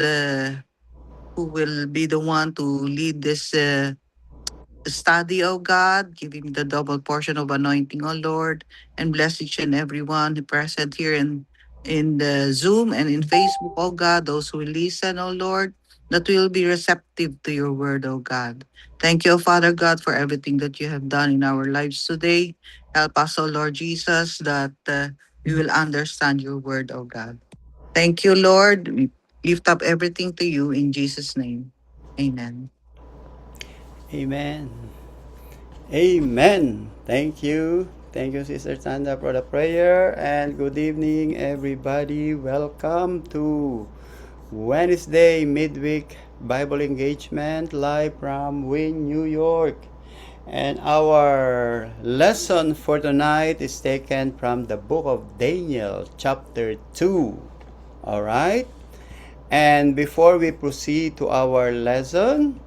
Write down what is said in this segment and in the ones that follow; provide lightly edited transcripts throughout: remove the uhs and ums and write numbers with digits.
the who will be the one to lead this study, oh God. Give him the double portion of anointing, oh Lord, and bless each and everyone who present here in the Zoom and in Facebook, oh God, those who will listen, oh Lord, that we will be receptive to your word, oh God. Thank you, Father God, for everything that you have done in our lives today. Help us, oh Lord Jesus, that we will understand your word, oh God. Thank you, Lord. We lift up everything to you in Jesus' name. Amen. Amen. Amen. Thank you. Thank you, Sister Sandra, for the prayer. And good evening, everybody. Welcome to Wednesday midweek Bible engagement live from Wynn, New York. And our lesson for tonight is taken from the book of Daniel, chapter 2. All right? And before we proceed to our lesson,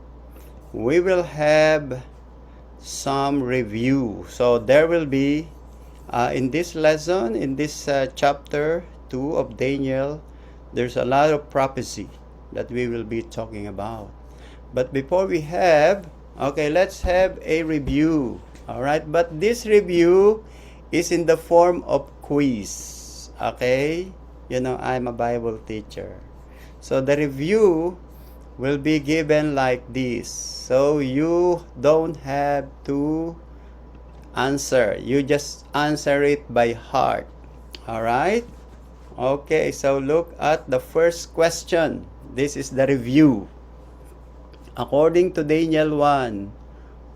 we will have some review. So there will be in this lesson, in this chapter 2 of Daniel, there's a lot of prophecy that we will be talking about. But before we have, okay, let's have a review. All right, but this review is in the form of quiz. Okay, you know, I'm a Bible teacher. So the review will be given like this. So you don't have to answer. You just answer it by heart. All right? Okay, so look at the first question. This is the review. According to Daniel 1,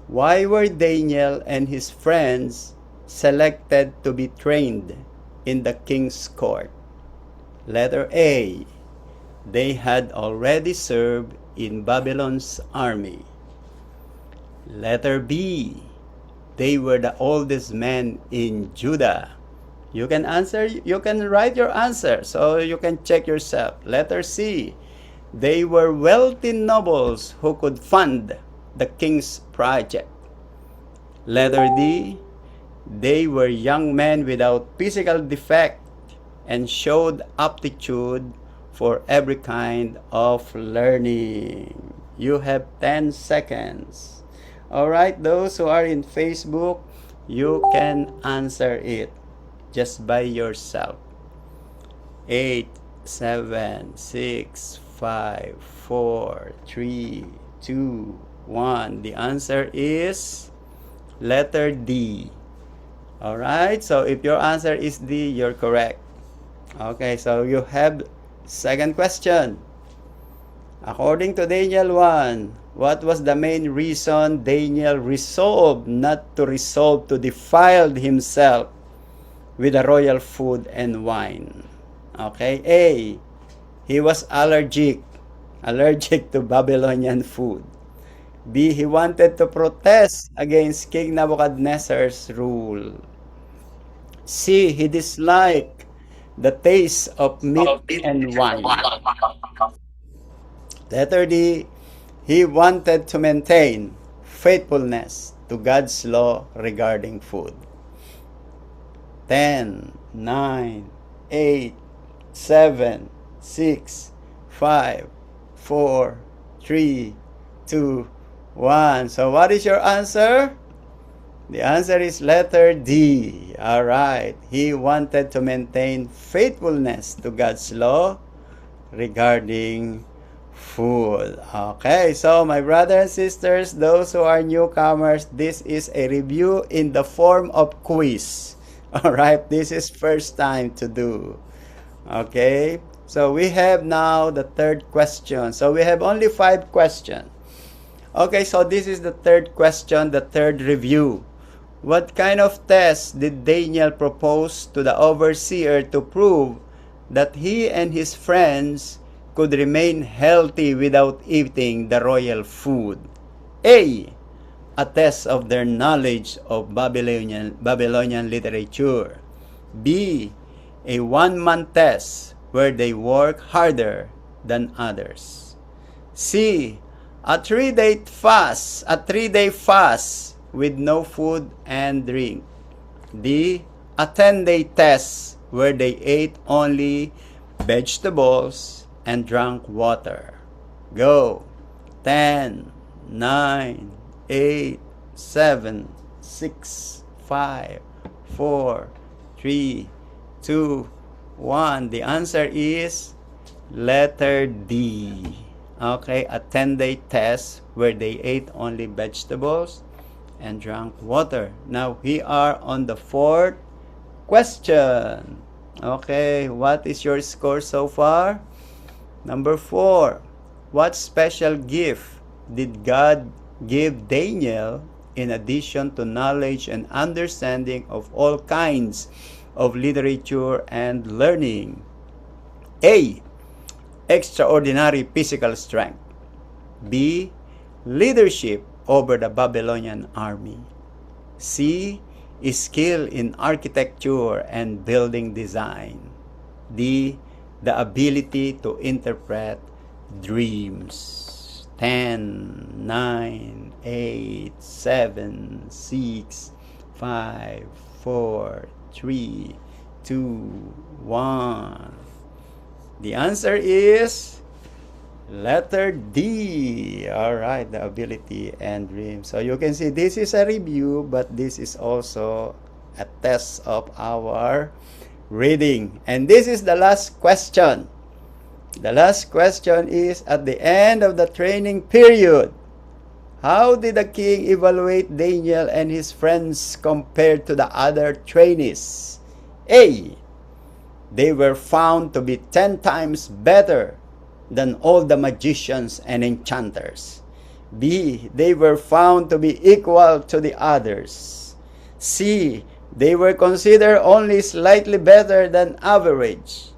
why were Daniel and his friends selected to be trained in the king's court? Letter A, they had already served in Babylon's army. Letter B, they were the oldest men in Judah. You can answer, you can write your answer so you can check yourself. Letter C, they were wealthy nobles who could fund the king's project. Letter D, they were young men without physical defect and showed aptitude for every kind of learning. You have 10 seconds. All right, those who are in Facebook, you can answer it just by yourself. 8, 7, 6, 5, 4, 3, 2, 1. The answer is letter D. All right, so if your answer is D, you're correct. Okay, so you have second question. According to Daniel 1, what was the main reason Daniel resolved not to resolve to defile himself with the royal food and wine? Okay, A, he was allergic to Babylonian food. B, he wanted to protest against King Nebuchadnezzar's rule. C, he disliked the taste of meat and wine. Letter D, he wanted to maintain faithfulness to God's law regarding food. 10, 9, 8, 7, 6, 5, 4, 3, 2, 1. So what is your answer? The answer is letter D. All right. He wanted to maintain faithfulness to God's law regarding food. Okay, so my brothers and sisters, those who are newcomers, this is a review in the form of quiz. All right, this is first time to do. Okay, so we have now the third question. So we have only 5 questions. Okay, so this is the third question, the third review. What kind of test did Daniel propose to the overseer to prove that he and his friends could remain healthy without eating the royal food? A, a test of their knowledge of Babylonian literature. B, a 1-month test where they work harder than others. C, a 3-day fast with no food and drink. D, a 10-day test where they ate only vegetables and drank water. Go. 10, 9, 8, 7, 6, 5, 4, 3, 2, 1. The answer is letter D. Okay, a 10-day test where they ate only vegetables and drank water. Now, we are on the fourth question. Okay, what is your score so far? Number 4. What special gift did God give Daniel in addition to knowledge and understanding of all kinds of literature and learning? A. Extraordinary physical strength. B. Leadership over the Babylonian army. C. Skill in architecture and building design. D. The ability to interpret dreams. 10, 9, 8, 7, 6, 5, 4, 3, 2, 1. The answer is letter D. Alright, the ability and dream. So you can see this is a review, but this is also a test of our reading. And this is the last question. The last question is, at the end of the training period, how did the king evaluate Daniel and his friends compared to the other trainees? A. They were found to be 10 times better than all the magicians and enchanters. B. They were found to be equal to the others. C. They were considered only slightly better than average.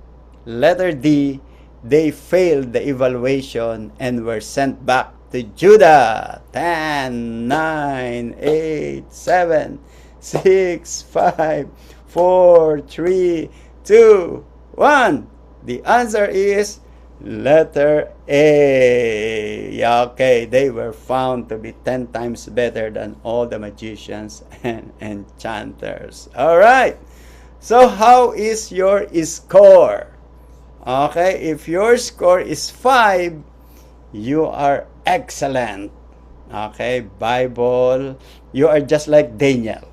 Letter D. They failed the evaluation and were sent back to Judah. 10, 9, 8, 7, 6, 5, 4, 3, 2, 1. The answer is letter A. Okay, they were found to be 10 times better than all the magicians and enchanters. Alright, so how is your score? Okay, if your score is 5, you are excellent. Okay, Bible, you are just like Daniel.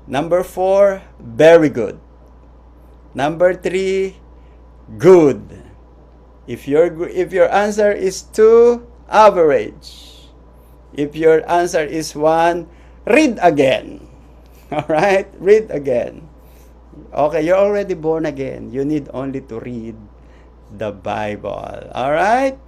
Number 4, very good. Number 3, good. If your answer is 2, average. If your answer is 1, read again. Alright, read again. Okay, you're already born again. You need only to read the Bible. Alright?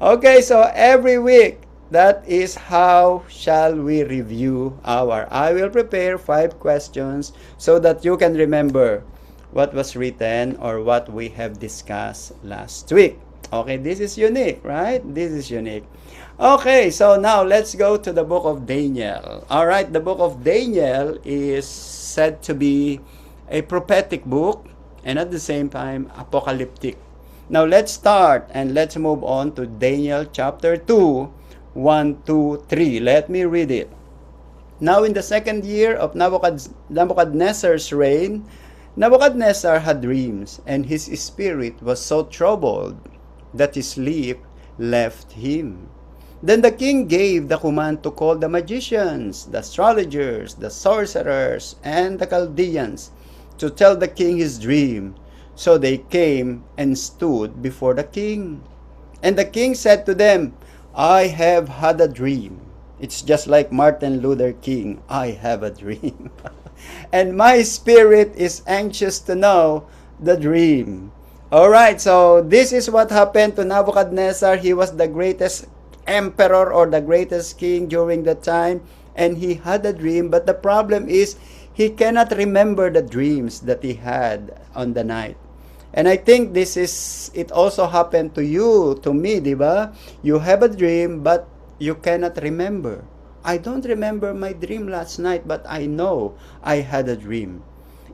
Okay, so every week, that is how shall we review I will prepare 5 questions so that you can remember what was written or what we have discussed last week. Okay, this is unique, right? This is unique. Okay, so now let's go to the book of Daniel. Alright, the book of Daniel is said to be a prophetic book and at the same time apocalyptic. Now let's start and let's move on to Daniel chapter 2, 1, 2, 3. Let me read it. Now in the second year of Nebuchadnezzar's reign, Nebuchadnezzar had dreams, and his spirit was so troubled that his sleep left him. Then the king gave the command to call the magicians, the astrologers, the sorcerers, and the Chaldeans to tell the king his dream. So they came and stood before the king. And the king said to them, I have had a dream. It's just like Martin Luther King. I have a dream. And my spirit is anxious to know the dream. Alright, so this is what happened to Nebuchadnezzar. He was the greatest emperor or the greatest king during that time. And he had a dream. But the problem is, he cannot remember the dreams that he had on the night. And I think it also happened to you, to me, diba? You have a dream, but you cannot remember. I don't remember my dream last night, but I know I had a dream.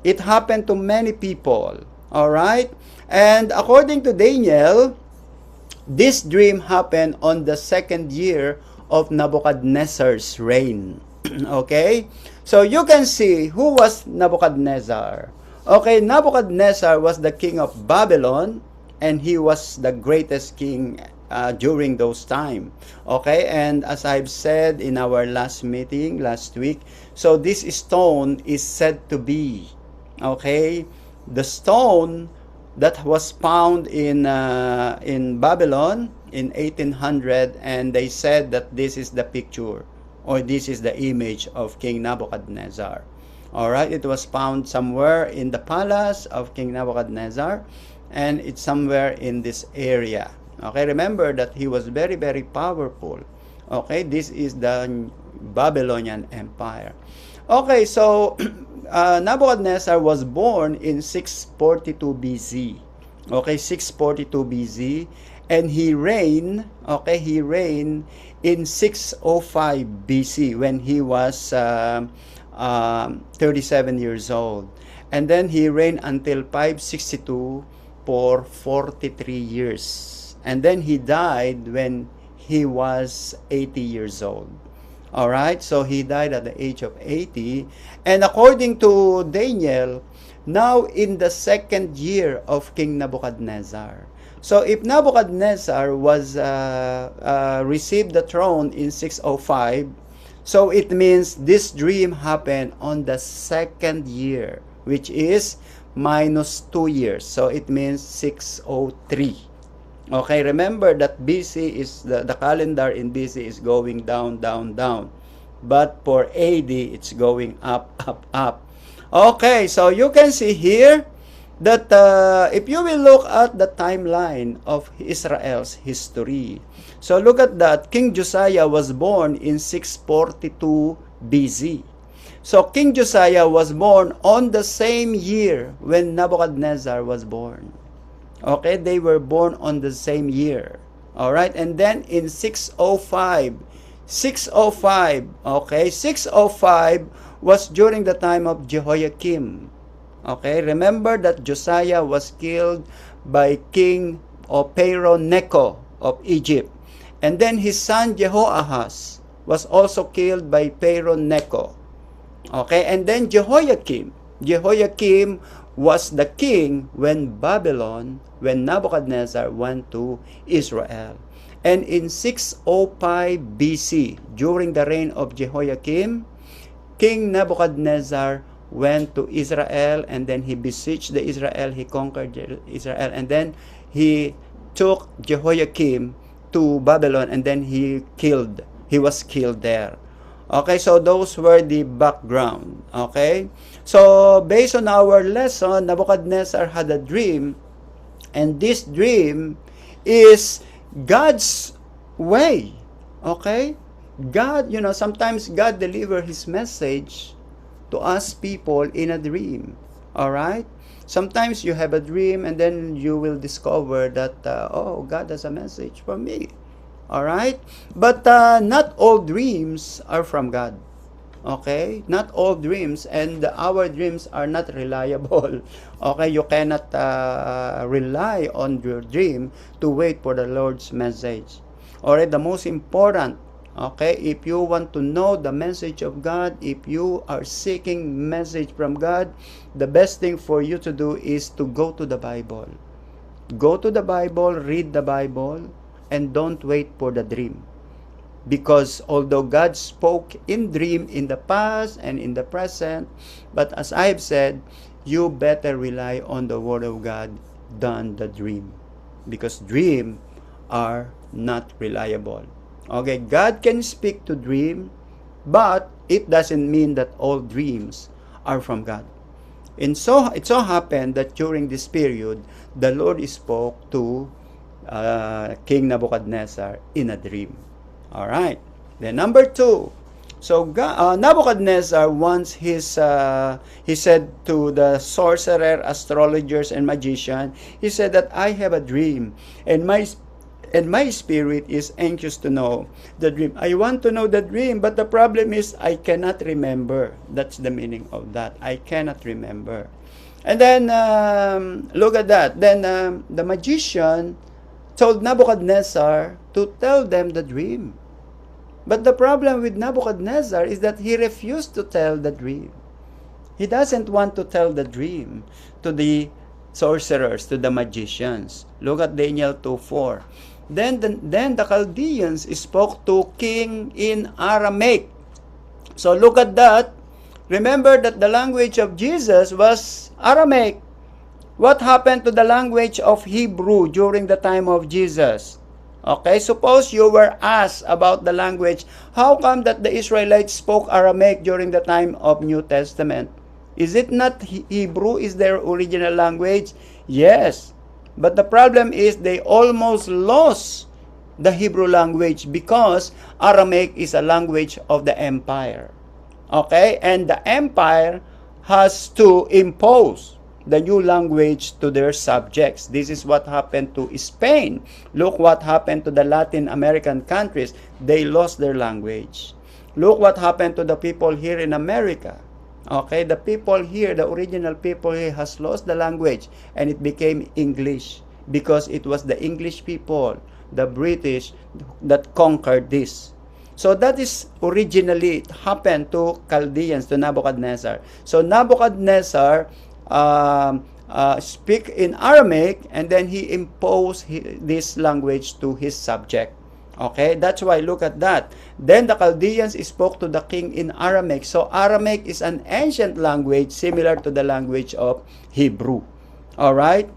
It happened to many people, all right? And according to Daniel, this dream happened on the second year of Nebuchadnezzar's reign. Okay? So you can see who was Nebuchadnezzar. Okay, Nebuchadnezzar was the king of Babylon, and he was the greatest king during those time. Okay, and as I've said in our last meeting last week, so this stone is said to be, okay, the stone that was found in Babylon in 1800, and they said that this is the picture, or this is the image of King Nebuchadnezzar. All right, it was found somewhere in the palace of King Nebuchadnezzar, and it's somewhere in this area. Okay, remember that he was very, very powerful. Okay, this is the Babylonian Empire. Okay, so Nebuchadnezzar was born in 642 BC. Okay, 642 BC, and he reigned. Okay, he reigned in 605 BC when he was 37 years old, and then he reigned until 562 for 43 years, and then he died when he was 80 years old. All right, so he died at the age of 80, and according to Daniel, now in the second year of King Nebuchadnezzar. So if Nebuchadnezzar was received the throne in 605, so it means this dream happened on the second year, which is minus 2 years. So it means 603. Okay, remember that BC is, the calendar in BC is going down, down, down. But for AD, it's going up, up, up. Okay, so you can see here that if you will look at the timeline of Israel's history, so look at that. King Josiah was born in 642 BC. So King Josiah was born on the same year when Nebuchadnezzar was born. Okay, they were born on the same year. All right, and then in 605, okay, 605 was during the time of Jehoiakim. Okay, remember that Josiah was killed by King Pharaoh Necho of Egypt. And then his son Jehoahaz was also killed by Pharaoh Necho. Okay, and then Jehoiakim was the king when Nebuchadnezzar went to Israel. And in 605 BC, during the reign of Jehoiakim, King Nebuchadnezzar went to Israel, and then he besieged the Israel, he conquered Israel, and then he took Jehoiakim to Babylon, and then he was killed there. Okay, so those were the background. Okay, so based on our lesson, Nebuchadnezzar had a dream, and this dream is God's way. Okay, God, sometimes God delivers his message to us people in a dream. All right, sometimes you have a dream, and then you will discover that oh, God has a message for me. All right, but not all dreams are from God. Okay, not all dreams, and our dreams are not reliable. Okay, you cannot rely on your dream to wait for the Lord's message. All right, the most important, okay, if you want to know the message of God, if you are seeking message from God, the best thing for you to do is to go to the Bible. Go to the Bible, read the Bible, and don't wait for the dream. Because although God spoke in dream in the past and in the present, but as I have said, you better rely on the Word of God than the dream. Because dreams are not reliable. Okay, God can speak to dream, but it doesn't mean that all dreams are from God. And so it so happened that during this period, the Lord spoke to King Nebuchadnezzar in a dream. All right. Then number 2. So Nebuchadnezzar once he said to the sorcerer, astrologers, and magician, he said that I have a dream, and my spirit is anxious to know the dream. I want to know the dream, but the problem is I cannot remember. That's the meaning of that. I cannot remember. And then look at that. Then the magician told Nebuchadnezzar to tell them the dream. But the problem with Nebuchadnezzar is that he refused to tell the dream. He doesn't want to tell the dream to the sorcerers, to the magicians. Look at Daniel 2:4. Then the Chaldeans spoke to king in Aramaic. So look at that. Remember that the language of Jesus was Aramaic. What happened to the language of Hebrew during the time of Jesus? Okay, suppose you were asked about the language, how come that the Israelites spoke Aramaic during the time of New Testament? Is it not Hebrew is their original language? Yes. But the problem is they almost lost the Hebrew language because Aramaic is a language of the empire. Okay? And the empire has to impose the new language to their subjects. This is what happened to Spain. Look what happened to the Latin American countries. They lost their language. Look what happened to the people here in America. Okay, the people here, the original people here has lost the language and it became English because it was the English people, the British, that conquered this. So that is originally it happened to Chaldeans, to Nebuchadnezzar. So Nebuchadnezzar speak in Aramaic and then he imposed this language to his subject. Okay, that's why look at that. Then the Chaldeans spoke to the king in Aramaic. So Aramaic is an ancient language similar to the language of Hebrew. All right.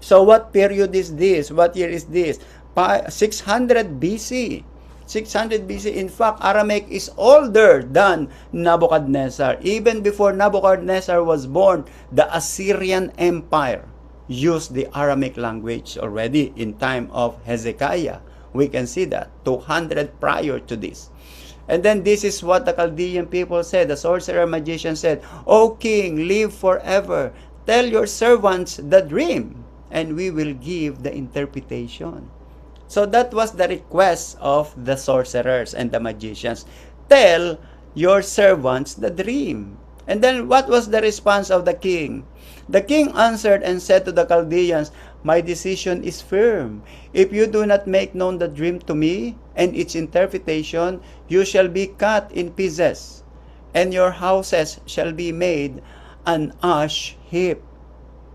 So what period is this? What year is this? 600 BC. 600 BC. In fact, Aramaic is older than Nebuchadnezzar. Even before Nebuchadnezzar was born, the Assyrian Empire used the Aramaic language already in time of Hezekiah. We can see that 200 prior to this. And then this is what the Chaldean people said. The sorcerer magician said, O king, live forever. Tell your servants the dream, and we will give the interpretation. So that was the request of the sorcerers and the magicians. Tell your servants the dream. And then what was the response of the king? The king answered and said to the Chaldeans, my decision is firm. If you do not make known the dream to me and its interpretation, you shall be cut in pieces, and your houses shall be made an ash heap.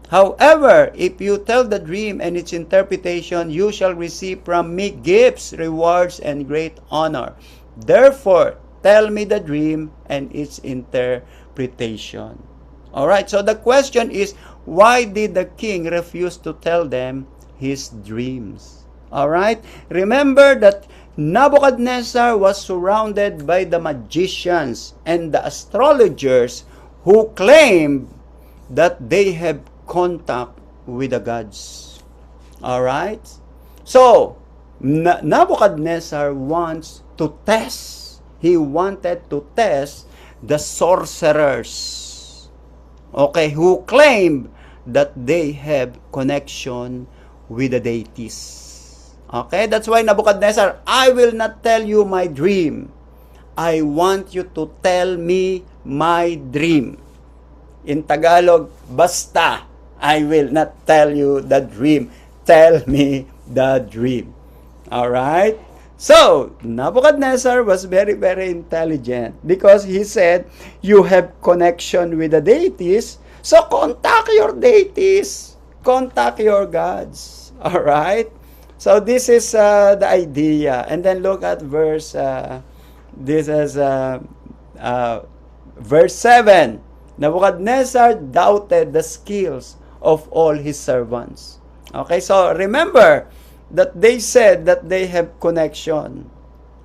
However, if you tell the dream and its interpretation, you shall receive from me gifts, rewards, and great honor. Therefore, tell me the dream and its interpretation. Alright, so the question is, why did the king refuse to tell them his dreams? Alright, remember that Nebuchadnezzar was surrounded by the magicians and the astrologers who claimed that they have contact with the gods. Alright, so Nebuchadnezzar wants to test. He wanted to test the sorcerers, okay, who claim that they have connection with the deities. Okay, that's why Nebuchadnezzar, I will not tell you my dream. I want you to tell me my dream. In Tagalog, basta, I will not tell you the dream. Tell me the dream. Alright? So, Nebuchadnezzar was very, very intelligent because he said, you have connection with the deities, so contact your deities. Contact your gods. Alright? So, this is the idea. And then look at verse, this is verse 7. Nebuchadnezzar doubted the skills of all his servants. Okay, so remember, that they said that they have connection.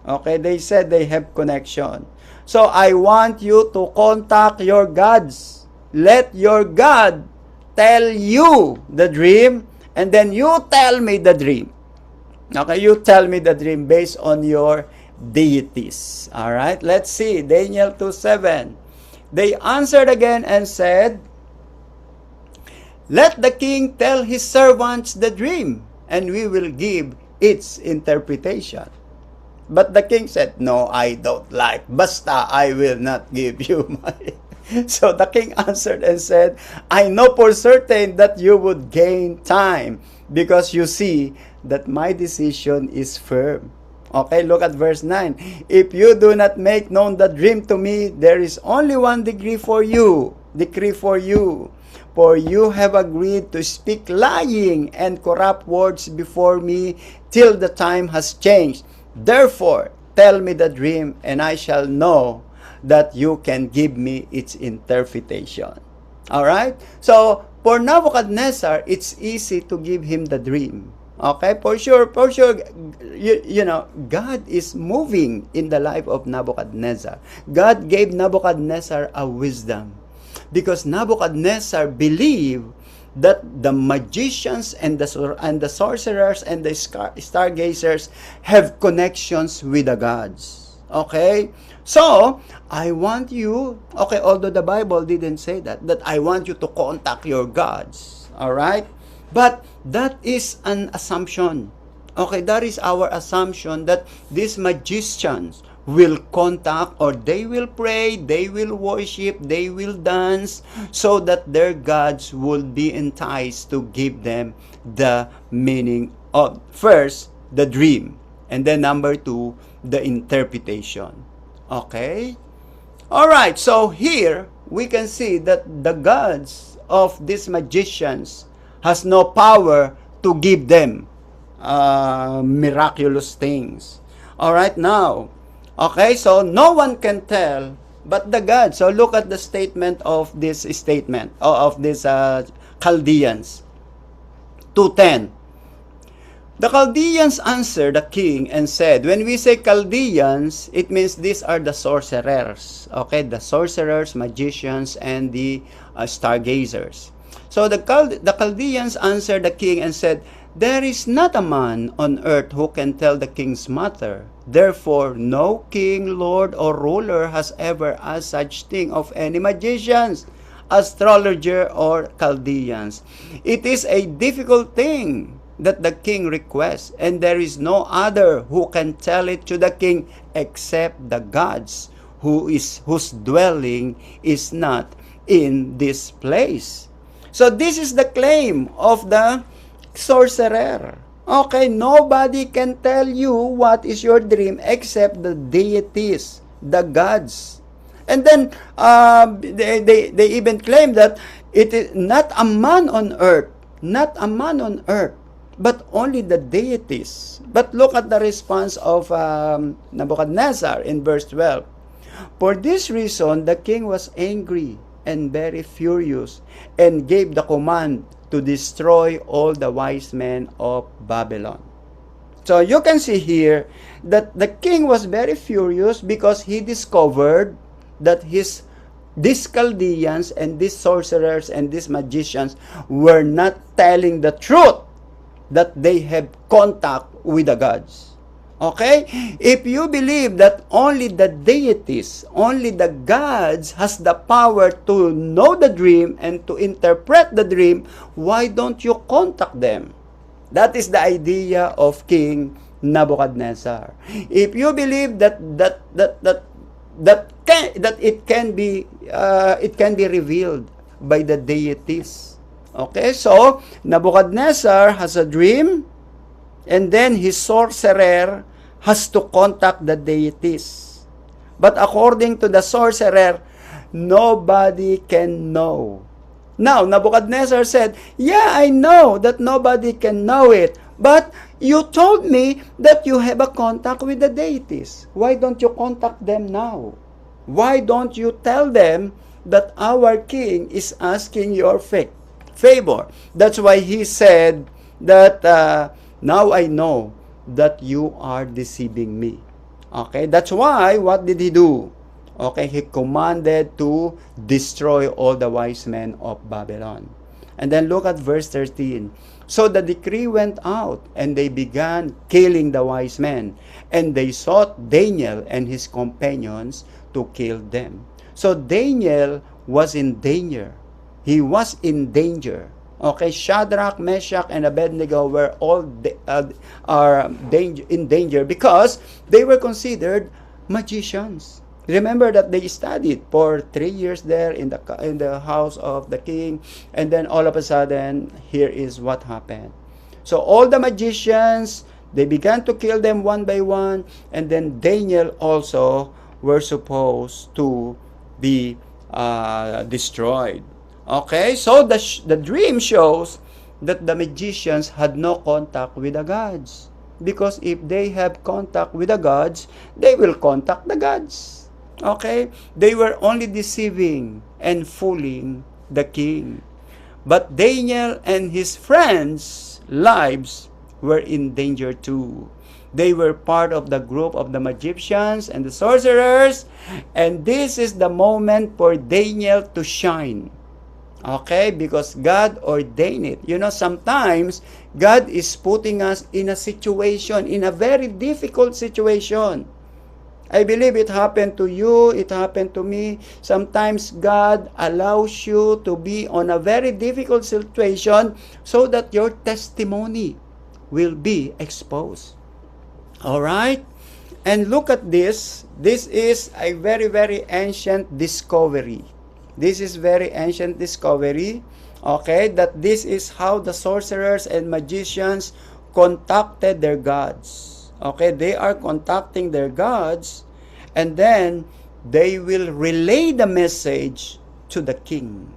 Okay, they said they have connection. So, I want you to contact your gods. Let your God tell you the dream, and then you tell me the dream. Okay, you tell me the dream based on your deities. Alright, let's see, Daniel 2:7. They answered again and said, let the king tell his servants the dream, and we will give its interpretation. But the king said, no, I don't like. Basta, I will not give you my... So the king answered and said, I know for certain that you would gain time, because you see that my decision is firm. Okay, look at verse 9. If you do not make known the dream to me, there is only one decree for you. For you have agreed to speak lying and corrupt words before me till the time has changed. Therefore, tell me the dream, and I shall know that you can give me its interpretation. All right? So, for Nebuchadnezzar, it's easy to give him the dream. Okay? For sure, you know, God is moving in the life of Nebuchadnezzar. God gave Nebuchadnezzar a wisdom because Nebuchadnezzar believed that the magicians and the sorcerers and the stargazers have connections with the gods. Okay? So, I want you, okay, although the Bible didn't say that I want you to contact your gods. Alright? But that is an assumption. Okay, that is our assumption that these magicians will contact, or they will pray, they will worship, they will dance, so that their gods will be enticed to give them the meaning of, first, the dream, and then number two, the interpretation. Okay? Alright, so here we can see that the gods of these magicians has no power to give them miraculous things. Alright, now, okay, so no one can tell but the God. So look at the statement of this statement, of these Chaldeans. 2:10. The Chaldeans answered the king and said, when we say Chaldeans, it means these are the sorcerers. Okay, the sorcerers, magicians, and the stargazers. So the Chaldeans answered the king and said, there is not a man on earth who can tell the king's matter. Therefore, no king, lord, or ruler has ever asked such thing of any magicians, astrologer, or Chaldeans. It is a difficult thing that the king requests, and there is no other who can tell it to the king except the gods, whose dwelling is not in this place. So this is the claim of the sorcerer. Okay, nobody can tell you what is your dream except the deities, the gods. And then they even claim that it is not a man on earth, but only the deities. But look at the response of Nebuchadnezzar in verse 12. For this reason, the king was angry and very furious, and gave the command to destroy all the wise men of Babylon. So you can see here that the king was very furious because he discovered that these Chaldeans and these sorcerers and these magicians were not telling the truth, that they have contact with the gods. Okay? If you believe that only the deities, only the gods has the power to know the dream and to interpret the dream, why don't you contact them? That is the idea of King Nebuchadnezzar. If you believe that it can be revealed by the deities. Okay? So Nebuchadnezzar has a dream, and then his sorcerer has to contact the deities. But according to the sorcerer, nobody can know. Now, Nebuchadnezzar said, yeah, I know that nobody can know it, but you told me that you have a contact with the deities. Why don't you contact them now? Why don't you tell them that our king is asking your favor? That's why he said that now I know that you are deceiving me. Okay, that's why, what did he do? Okay, he commanded to destroy all the wise men of Babylon. And then look at verse 13. So the decree went out, and they began killing the wise men, and they sought Daniel and his companions to kill them. So Daniel was in danger. He was in danger. Okay, Shadrach, Meshach, and Abednego were all in danger because they were considered magicians. Remember that they studied for 3 years there in the house of the king, and then all of a sudden, here is what happened. So all the magicians, they began to kill them one by one, and then Daniel also were supposed to be destroyed. Okay, so the dream shows that the magicians had no contact with the gods. Because if they have contact with the gods, they will contact the gods. Okay? They were only deceiving and fooling the king. But Daniel and his friends' lives were in danger too. They were part of the group of the magicians and the sorcerers, and this is the moment for Daniel to shine. Okay, because God ordained it. You know, sometimes God is putting us in a situation, in a very difficult situation. I believe it happened to you, it happened to me. Sometimes God allows you to be on a very difficult situation so that your testimony will be exposed. All right? And look at this. This is a very, very ancient discovery. This is very ancient discovery. Okay, that this is how the sorcerers and magicians contacted their gods. Okay, they are contacting their gods, and then they will relay the message to the king.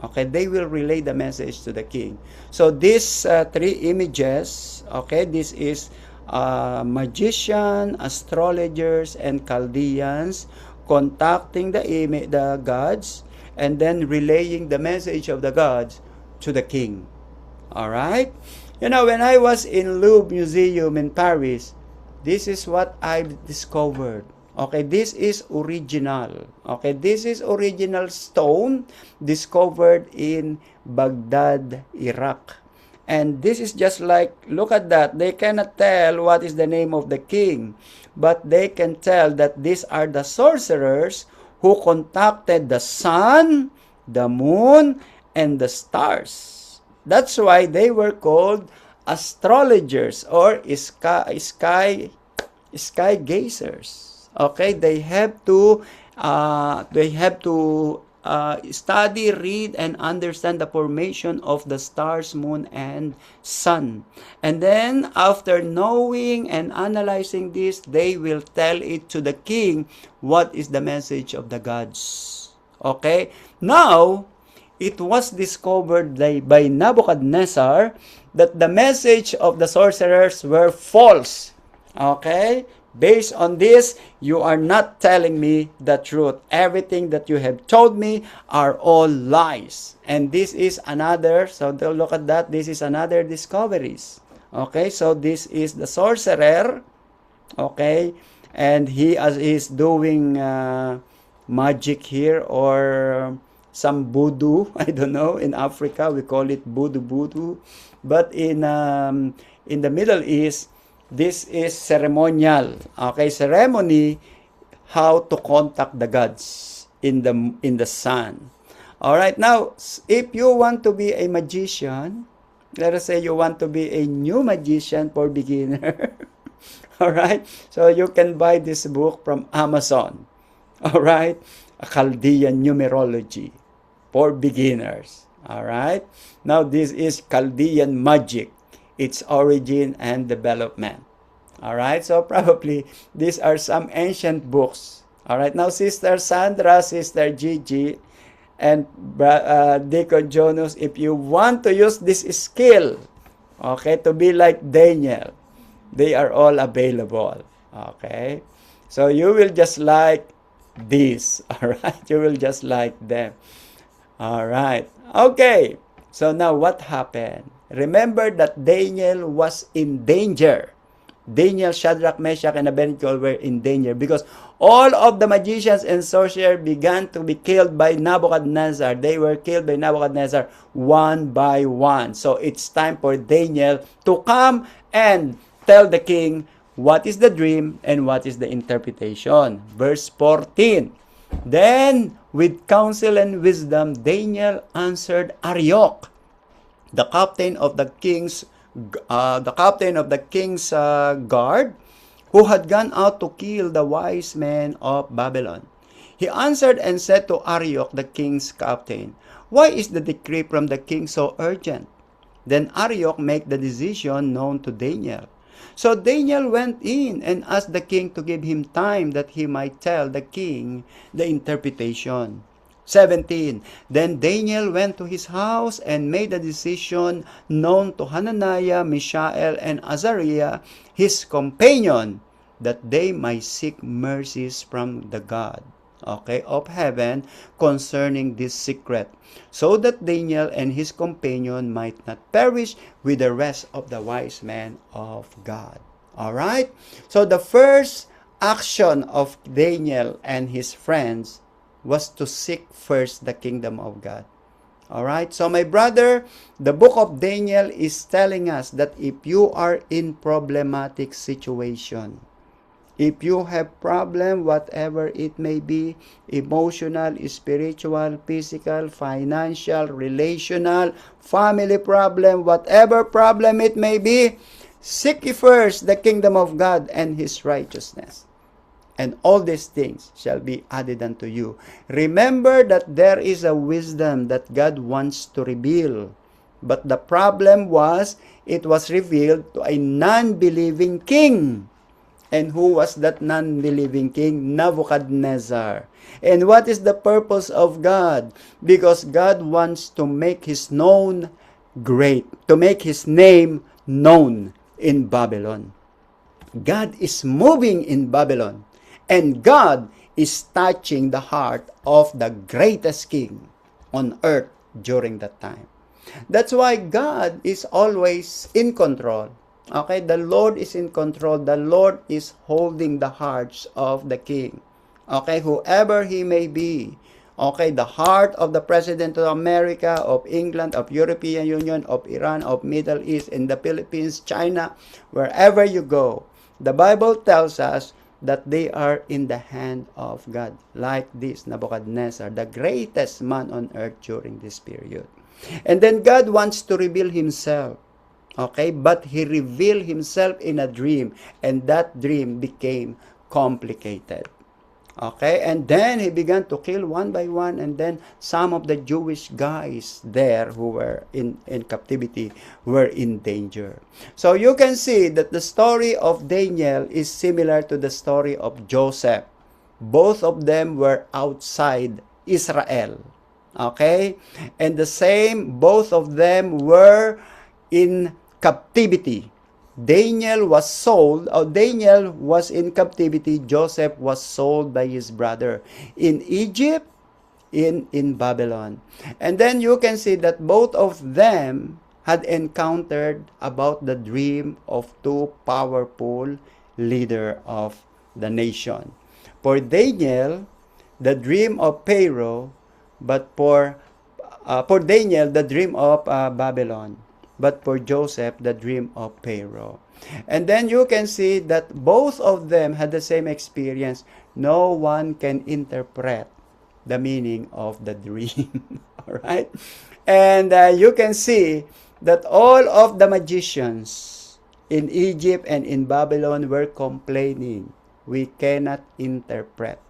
Okay, they will relay the message to the king. So these three images, okay, this is magician, astrologers, and Chaldeans contacting the gods and then relaying the message of the gods to the king. All right? You know, when I was in Louvre Museum in Paris, this is what I discovered. Okay, this is original. Okay, this is original stone discovered in Baghdad, Iraq. And this is just like, look at that. They cannot tell what is the name of the king, but they can tell that these are the sorcerers who contacted the sun, the moon, and the stars. That's why they were called astrologers or sky gazers. Okay, they have to study, read, and understand the formation of the stars, moon, and sun. And then, after knowing and analyzing this, they will tell it to the king what is the message of the gods. Okay? Now, it was discovered by Nebuchadnezzar that the message of the sorcerers were false. Okay? Based on this, you are not telling me the truth. Everything that you have told me are all lies. And this is another, so look at that, this is another discoveries. Okay, so this is the sorcerer. Okay, and he is doing magic here or some voodoo. I don't know. In Africa, we call it voodoo. But in the Middle East, this is ceremonial. Okay, ceremony, how to contact the gods in the sun. All right, now if you want to be a magician, let us say you want to be a new magician for beginner. All right, so you can buy this book from Amazon. All right, a Chaldean numerology for beginners. All right, now this is Chaldean magic, its origin and development. All right, so probably these are some ancient books. All right, now Sister Sandra, Sister Gigi, and Deacon Jonas, if you want to use this skill, okay, to be like Daniel, they are all available. Okay, so you will just like this. All right, you will just like them. All right, okay, so now what happened? Remember that Daniel was in danger. Daniel, Shadrach, Meshach, and Abednego were in danger because all of the magicians and sorcerers began to be killed by Nebuchadnezzar. They were killed by Nebuchadnezzar one by one. So it's time for Daniel to come and tell the king what is the dream and what is the interpretation. Verse 14. Then, with counsel and wisdom, Daniel answered Arioch, the captain of the king's guard, who had gone out to kill the wise men of Babylon. He answered and said to Arioch, the king's captain, "Why is the decree from the king so urgent?" Then Arioch made the decision known to Daniel. So Daniel went in and asked the king to give him time that he might tell the king the interpretation. 17. Then Daniel went to his house and made a decision known to Hananiah, Mishael, and Azariah, his companion, that they might seek mercies from the God, of heaven concerning this secret, so that Daniel and his companion might not perish with the rest of the wise men of God. All right? So the first action of Daniel and his friends was to seek first the kingdom of God. All right? So my brother, the book of Daniel is telling us that if you are in problematic situation, if you have problem, whatever it may be, emotional, spiritual, physical, financial, relational, family problem, whatever problem it may be, seek ye first the kingdom of God and his righteousness, and all these things shall be added unto you. Remember that there is a wisdom that God wants to reveal. But the problem was, it was revealed to a non-believing king. And who was that non-believing king? Nebuchadnezzar. And what is the purpose of God? Because God wants to make his known great, to make his name known in Babylon. God is moving in Babylon, and God is touching the heart of the greatest king on earth during that time. That's why God is always in control. Okay, the Lord is in control. The Lord is holding the hearts of the king. Okay, whoever he may be. Okay, the heart of the President of America, of England, of European Union, of Iran, of Middle East, in the Philippines, China, wherever you go. The Bible tells us that they are in the hand of God. Like this Nebuchadnezzar, the greatest man on earth during this period. And then God wants to reveal himself. Okay, but he revealed himself in a dream, and that dream became complicated. Okay, and then he began to kill one by one, and then some of the Jewish guys there who were in captivity were in danger. So you can see that the story of Daniel is similar to the story of Joseph. Both of them were outside Israel. Okay, and the same, both of them were in captivity. Daniel was sold, or Daniel was in captivity. Joseph was sold by his brother in Egypt, in Babylon. And then you can see that both of them had encountered about the dream of two powerful leader of the nation. For Daniel, the dream of Pharaoh, but for Daniel, the dream of Babylon. But for Joseph, the dream of Pharaoh. And then you can see that both of them had the same experience. No one can interpret the meaning of the dream. All right? And you can see that all of the magicians in Egypt and in Babylon were complaining. We cannot interpret.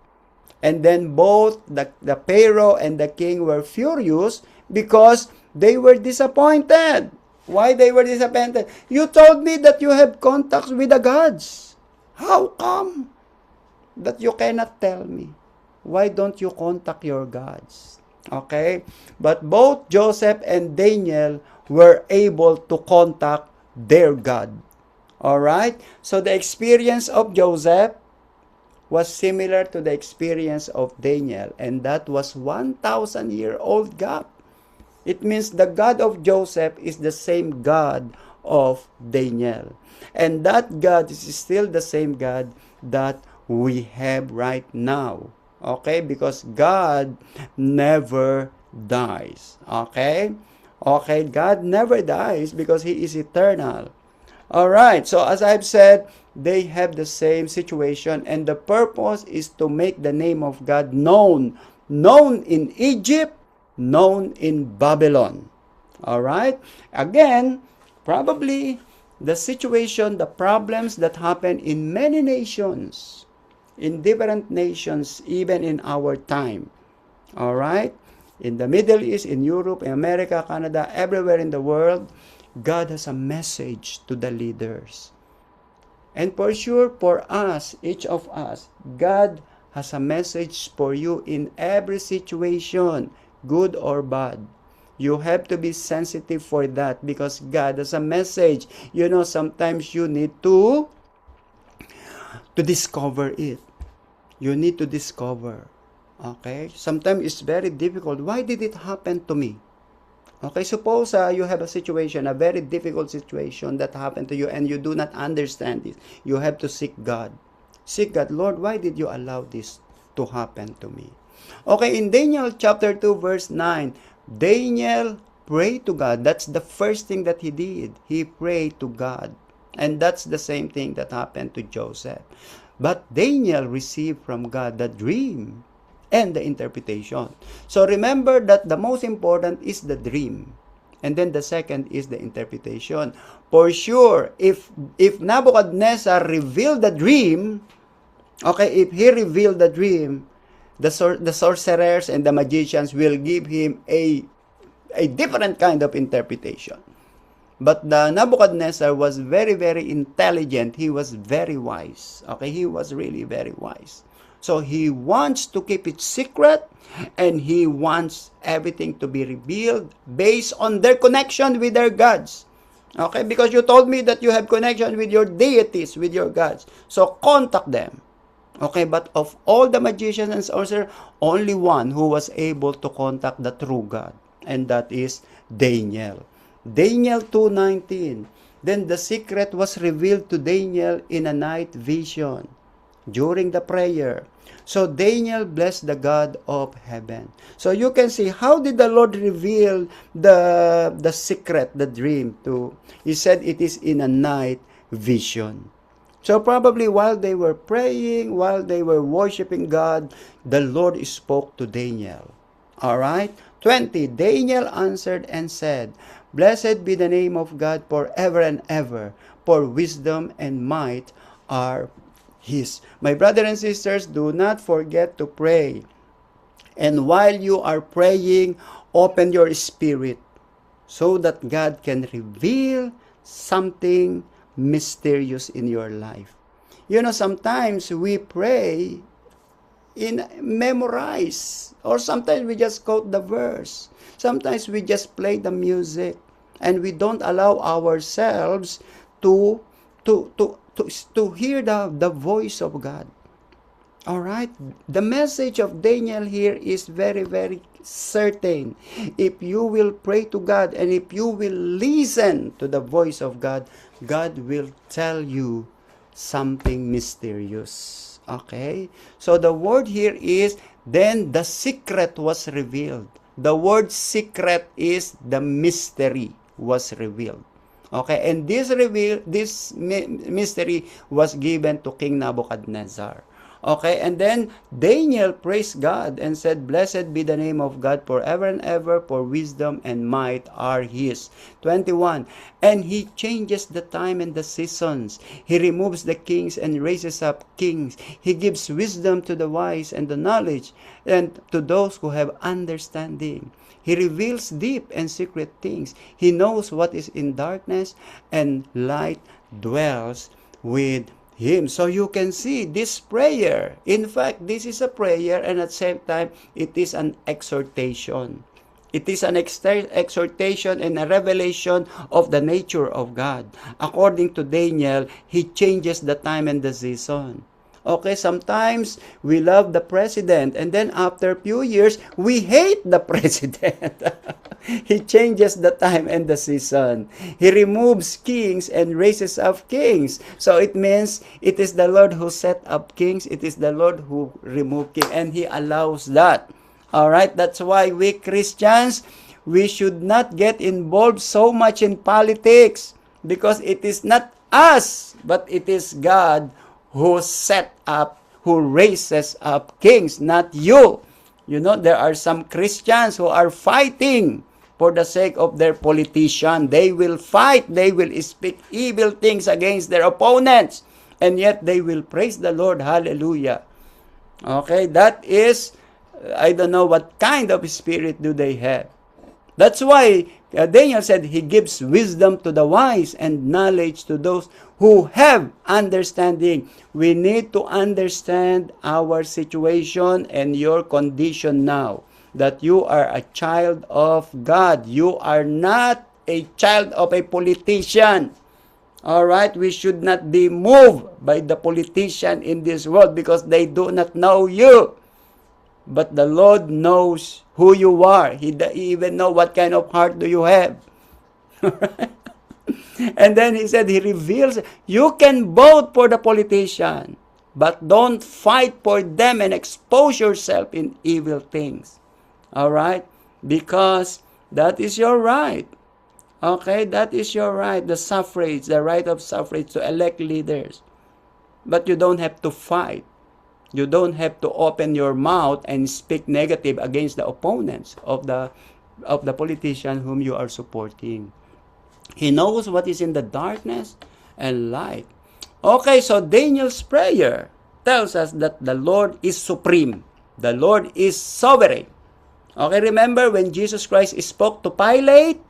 And then both the Pharaoh and the king were furious because they were disappointed. Why they were disappointed? You told me that you have contacts with the gods. How come that you cannot tell me? Why don't you contact your gods? Okay? But both Joseph and Daniel were able to contact their God. Alright? So the experience of Joseph was similar to the experience of Daniel, and that was 1,000-year-old gap. It means the God of Joseph is the same God of Daniel. And that God is still the same God that we have right now. Okay? Because God never dies. Okay? Okay, God never dies because He is eternal. Alright, so as I've said, they have the same situation, and the purpose is to make the name of God known. Known in Egypt, known in Babylon. Alright? Again, probably the situation, the problems that happen in many nations, in different nations, even in our time. Alright? In the Middle East, in Europe, in America, Canada, everywhere in the world, God has a message to the leaders. And for sure, for us, each of us, God has a message for you in every situation, good or bad. You have to be sensitive for that because God has a message. Sometimes you need to discover it. You need to discover. Okay? Sometimes it's very difficult. Why did it happen to me? Okay, suppose you have a situation, a very difficult situation that happened to you and you do not understand it. You have to seek God. Seek God, Lord, why did you allow this to happen to me? Okay, in Daniel chapter 2 verse 9, Daniel prayed to God. That's the first thing that he did. He prayed to God. And that's the same thing that happened to Joseph. But Daniel received from God the dream and the interpretation. So remember that the most important is the dream. And then the second is the interpretation. For sure, if Nebuchadnezzar revealed the dream, okay, if he revealed the dream, the sorcerers and the magicians will give him a different kind of interpretation. But the Nebuchadnezzar was very, very intelligent. He was very wise. Okay, he was really very wise. So he wants to keep it secret and he wants everything to be revealed based on their connection with their gods. Okay, because you told me that you have connection with your deities, with your gods. So contact them. Okay, but of all the magicians and sorcerers, only one who was able to contact the true God, and that is Daniel. Daniel 2:19. Then the secret was revealed to Daniel in a night vision during the prayer. So Daniel blessed the God of heaven. So you can see, how did the Lord reveal the secret, the dream to? He said it is in a night vision. So probably while they were praying, while they were worshiping God, the Lord spoke to Daniel. Alright? 20. Daniel answered and said, Blessed be the name of God forever and ever, for wisdom and might are His. My brothers and sisters, do not forget to pray. And while you are praying, open your spirit so that God can reveal something mysterious in your life. Sometimes we pray in memorize, or sometimes we just quote the verse. Sometimes we just play the music and we don't allow ourselves to hear the voice of God. All right? The message of Daniel here is very, very certain. If you will pray to God and if you will listen to the voice of God, God will tell you something mysterious. Okay? So the word here is, then the secret was revealed. The word secret is the mystery was revealed. Okay? And this mystery was given to King Nebuchadnezzar. Okay, and then Daniel praised God and said, Blessed be the name of God forever and ever, for wisdom and might are His. 21. And He changes the time and the seasons. He removes the kings and raises up kings. He gives wisdom to the wise and the knowledge, and to those who have understanding. He reveals deep and secret things. He knows what is in darkness, and light dwells with Him. So you can see this prayer. In fact, this is a prayer, and at the same time, it is an exhortation. It is an exhortation and a revelation of the nature of God. According to Daniel, He changes the time and the season. Okay, sometimes we love the president, and then after a few years, we hate the president. He changes the time and the season. He removes kings and raises up kings. So it means it is the Lord who set up kings. It is the Lord who removed kings, and He allows that. All right, that's why we Christians, we should not get involved so much in politics, because it is not us, but it is God who set up, who raises up kings, not you. There are some Christians who are fighting for the sake of their politician. They will fight, they will speak evil things against their opponents, and yet they will praise the Lord. Hallelujah. Okay, that is, I don't know what kind of spirit do they have. That's why Daniel said he gives wisdom to the wise and knowledge to those who have understanding. We need to understand our situation and your condition now. That you are a child of God. You are not a child of a politician. Alright, we should not be moved by the politician in this world because they do not know you. But the Lord knows who you are. He even know what kind of heart do you have. And then he said, he reveals, you can vote for the politician, but don't fight for them and expose yourself in evil things. Alright? Because that is your right. Okay, that is your right, the suffrage, the right of suffrage to elect leaders. But you don't have to fight. You don't have to open your mouth and speak negative against the opponents of the politician whom you are supporting. He knows what is in the darkness and light. Okay, so Daniel's prayer tells us that the Lord is supreme. The Lord is sovereign. Okay, remember when Jesus Christ spoke to Pilate?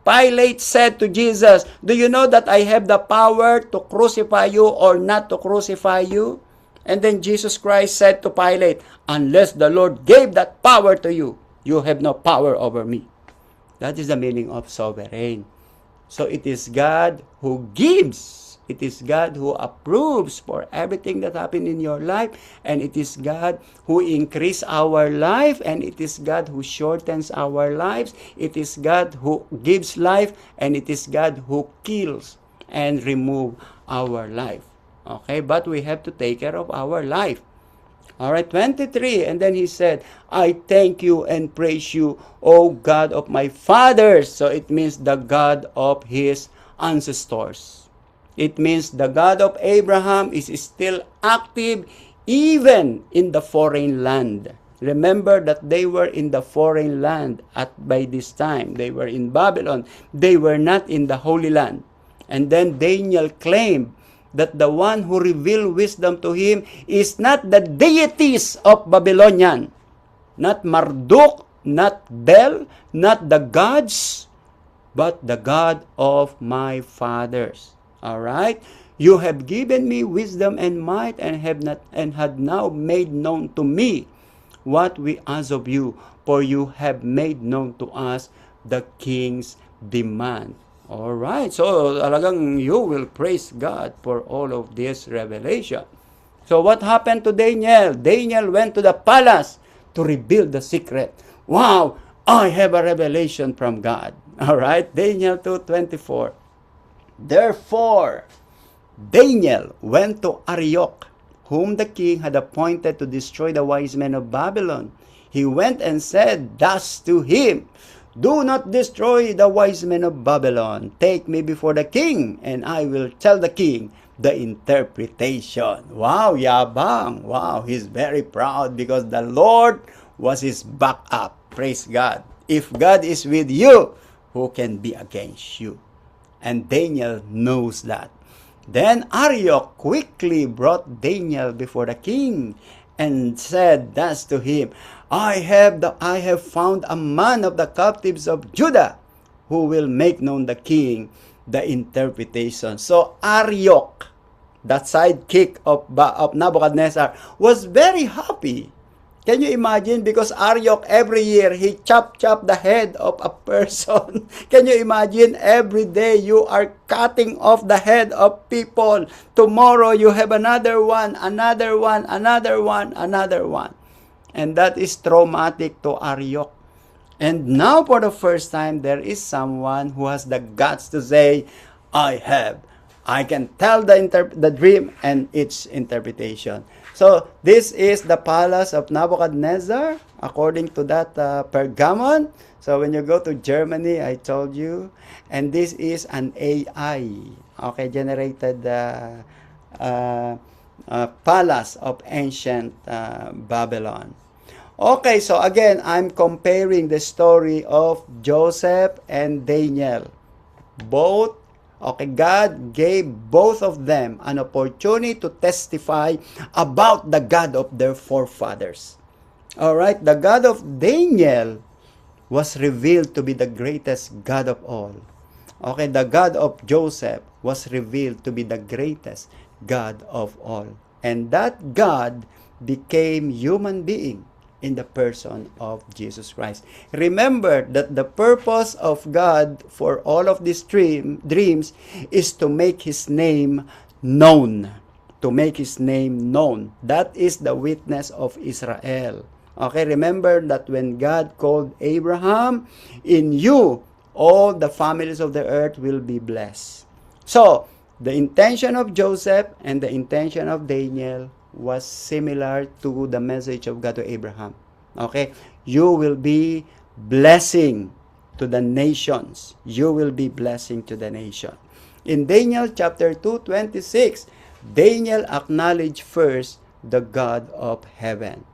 Pilate said to Jesus, do you know that I have the power to crucify you or not to crucify you? And then Jesus Christ said to Pilate, unless the Lord gave that power to you, you have no power over me. That is the meaning of sovereign. So it is God who gives. It is God who approves for everything that happened in your life. And it is God who increases our life. And it is God who shortens our lives. It is God who gives life. And it is God who kills and removes our life. Okay, but we have to take care of our life. Alright, 23, and then he said, I thank you and praise you, O God of my fathers. So it means the God of his ancestors. It means the God of Abraham is still active even in the foreign land. Remember that they were in the foreign land by this time. They were in Babylon. They were not in the Holy Land. And then Daniel claimed that the one who revealed wisdom to him is not the deities of Babylonian, not Marduk, not Bel, not the gods, but the God of my fathers. All right? You have given me wisdom and might and had now made known to me what we ask of you, for you have made known to us the king's demand. All right. So talagang you will praise God for all of this revelation. So what happened to Daniel? Daniel went to the palace to reveal the secret. Wow, I have a revelation from God. All right. Daniel 2:24. Therefore, Daniel went to Arioch, whom the king had appointed to destroy the wise men of Babylon. He went and said thus to him, do not destroy the wise men of Babylon. Take me before the king, and I will tell the king the interpretation. Wow, yabang. Wow, he's very proud because the Lord was his backup. Praise God. If God is with you, who can be against you? And Daniel knows that. Then Arioch quickly brought Daniel before the king and said thus to him, I have found a man of the captives of Judah who will make known the king the interpretation. So Arioch, the sidekick of Nebuchadnezzar, was very happy. Can you imagine? Because Arioch, every year, he chop the head of a person. Can you imagine? Every day, you are cutting off the head of people. Tomorrow, you have another one, another one, another one, another one. And that is traumatic to Arioch. And now, for the first time, there is someone who has the guts to say, I can tell the dream and its interpretation. So, this is the palace of Nebuchadnezzar, according to that Pergamon. So, when you go to Germany, I told you, and this is an AI, okay, generated palace of ancient Babylon. Okay, so again, I'm comparing the story of Joseph and Daniel. Both, okay, God gave both of them an opportunity to testify about the God of their forefathers. All right, the God of Daniel was revealed to be the greatest God of all. Okay, the God of Joseph was revealed to be the greatest God of all. And that God became human being in the person of Jesus Christ. Remember that the purpose of God for all of these dreams is to make His name known. To make His name known. That is the witness of Israel. Okay, remember that when God called Abraham, in you, all the families of the earth will be blessed. So, the intention of Joseph and the intention of Daniel was similar to the message of God to Abraham. Okay? You will be blessing to the nations. You will be blessing to the nation. In Daniel chapter 2:26, Daniel acknowledged first the God of heaven.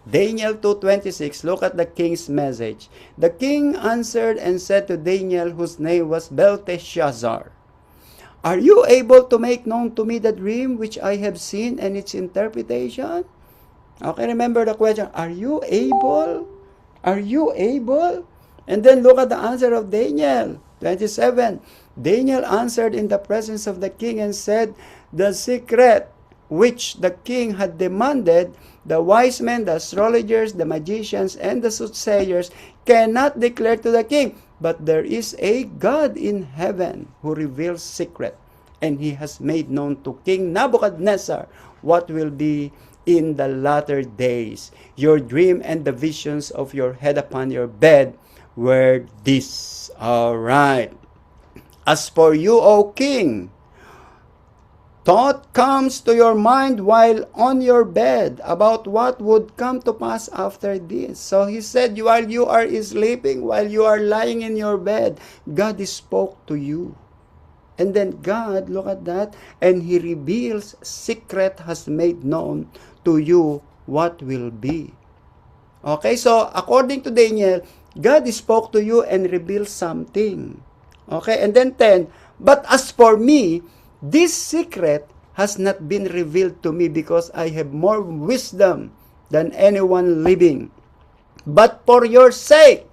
Daniel 2:26, look at the king's message. The king answered and said to Daniel, whose name was Belteshazzar, are you able to make known to me the dream which I have seen and its interpretation? Okay, remember the question, are you able? Are you able? And then look at the answer of Daniel 27. Daniel answered in the presence of the king and said, the secret which the king had demanded, the wise men, the astrologers, the magicians, and the soothsayers cannot declare to the king. But there is a God in heaven who reveals secret, and he has made known to King Nebuchadnezzar what will be in the latter days. Your dream and the visions of your head upon your bed were this. All right. As for you, O king, thought comes to your mind while on your bed about what would come to pass after this. So he said, while you are sleeping, while you are lying in your bed, God spoke to you. And then God, look at that, and He reveals, secret has made known to you what will be. Okay, so according to Daniel, God spoke to you and revealed something. Okay, and then 10, but as for me, this secret has not been revealed to me because I have more wisdom than anyone living. But for your sake,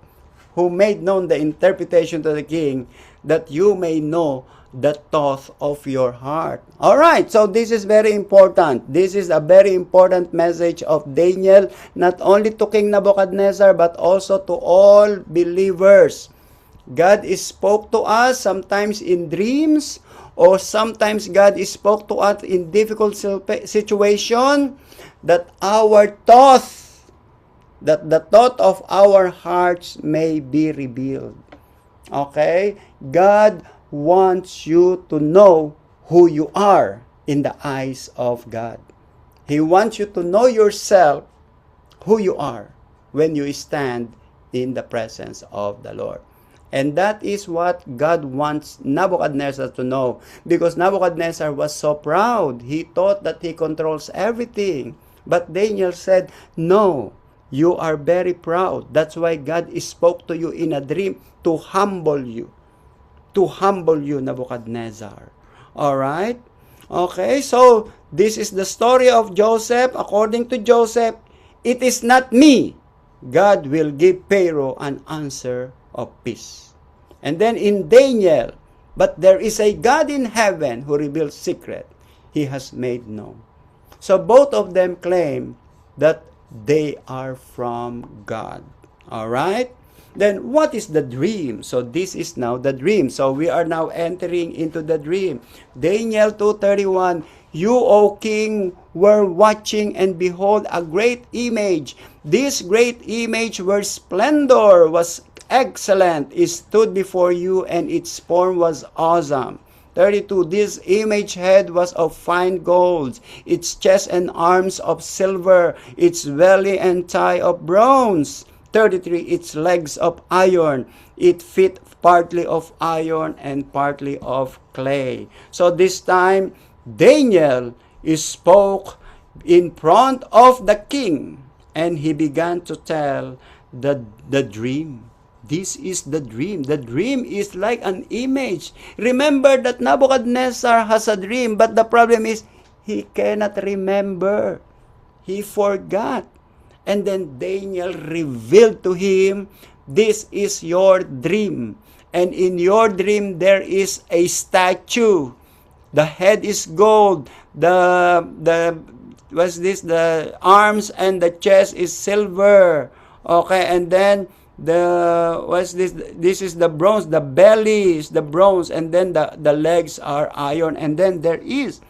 who made known the interpretation to the king, that you may know the thought of your heart. All right, so this is very important. This is a very important message of Daniel, not only to King Nebuchadnezzar, but also to all believers. God spoke to us sometimes in dreams, or sometimes God spoke to us in difficult situation, that our thought, that the thought of our hearts may be revealed. Okay? God wants you to know who you are in the eyes of God. He wants you to know yourself, who you are, when you stand in the presence of the Lord. And that is what God wants Nebuchadnezzar to know. Because Nebuchadnezzar was so proud. He thought that he controls everything. But Daniel said, no, you are very proud. That's why God spoke to you in a dream to humble you. To humble you, Nebuchadnezzar. Alright? Okay, so this is the story of Joseph. According to Joseph, it is not me. God will give Pharaoh an answer of peace. And then in Daniel, but there is a God in heaven who reveals secret He has made known. So both of them claim that they are from God. Alright? Then what is the dream? So this is now the dream. So we are now entering into the dream. Daniel 2:31, you, O king, were watching, and behold, a great image. This great image, where splendor was excellent, it stood before you, and its form was awesome. 32, this image head was of fine gold, its chest and arms of silver, its belly and thigh of bronze. 33, its legs of iron, its feet partly of iron and partly of clay. So this time, Daniel spoke in front of the king, and he began to tell the dream. This is the dream. The dream is like an image. Remember that Nebuchadnezzar has a dream, but the problem is he cannot remember. He forgot. And then Daniel revealed to him this is your dream. And in your dream, there is a statue. The head is gold. The arms and the chest is silver. Okay, and then this is the bronze. The belly is the bronze, and then the legs are iron, and then there is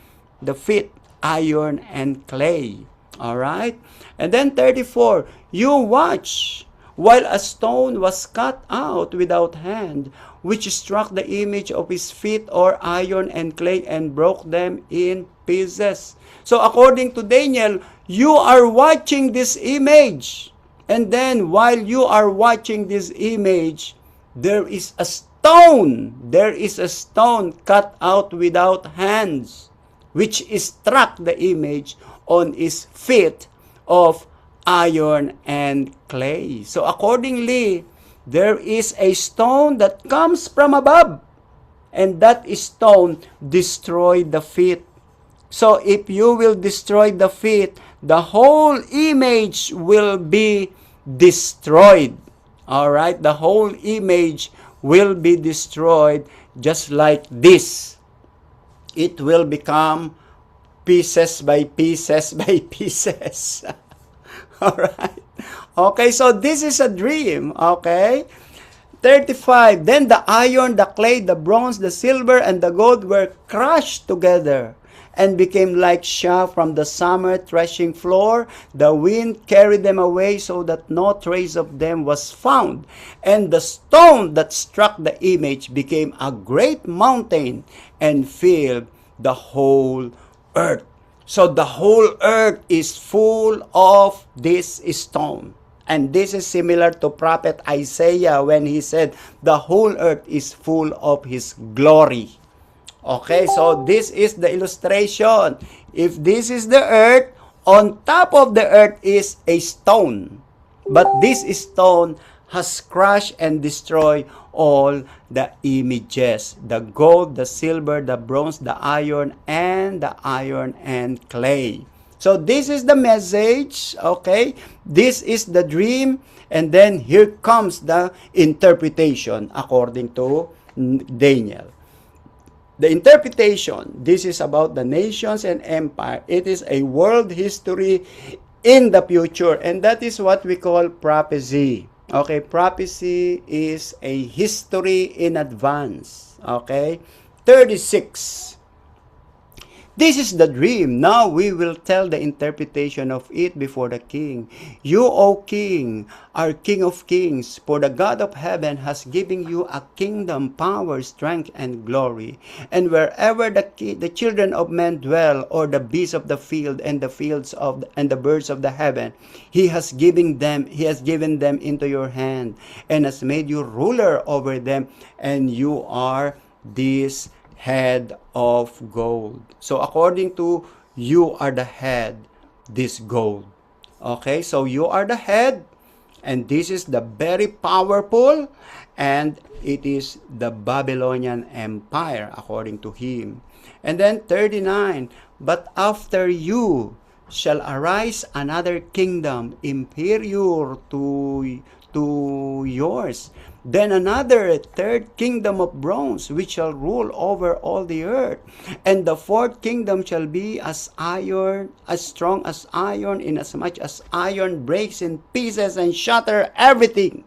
the feet, iron and clay. All right, and then 34, you watch while a stone was cut out without hand, which struck the image of his feet, or iron and clay, and broke them in pieces. So according to Daniel, you are watching this image. And then while you are watching this image, there is a stone. There is a stone cut out without hands, which struck the image on his feet of iron and clay. So accordingly, there is a stone that comes from above, and that stone destroyed the feet. So if you will destroy the feet, the whole image will be destroyed. All right, the whole image will be destroyed, just like this. It will become pieces by pieces by pieces. All right. Okay, so this is a dream. Okay. 35. Then the iron, the clay, the bronze, the silver, and the gold were crushed together and became like chaff from the summer threshing floor. The wind carried them away so that no trace of them was found. And the stone that struck the image became a great mountain and filled the whole earth. So the whole earth is full of this stone. And this is similar to Prophet Isaiah when he said, the whole earth is full of his glory. Okay, so this is the illustration. If this is the earth, on top of the earth is a stone. But this stone has crushed and destroyed all the images, the gold, the silver, the bronze, the iron and clay. So this is the message, okay? This is the dream, and then here comes the interpretation according to Daniel. The interpretation, this is about the nations and empire. It is a world history in the future, and that is what we call prophecy. Okay, prophecy is a history in advance. Okay, 36. This is the dream. Now we will tell the interpretation of it before the king. You, O king, are king of kings, for the God of heaven has given you a kingdom, power, strength, and glory. And wherever the children of men dwell, or the beasts of the field, and the fields of and the birds of the heaven, he has given them into your hand, and has made you ruler over them, and you are this head of gold. So according to you are the head, this gold. Okay, so you are the head, and this is the very powerful, and it is the Babylonian Empire according to him. And then 39, but after you shall arise another kingdom inferior to yours, then another third kingdom of bronze, which shall rule over all the earth. And the fourth kingdom shall be as iron, as strong as iron, inasmuch as iron breaks in pieces and shatter everything.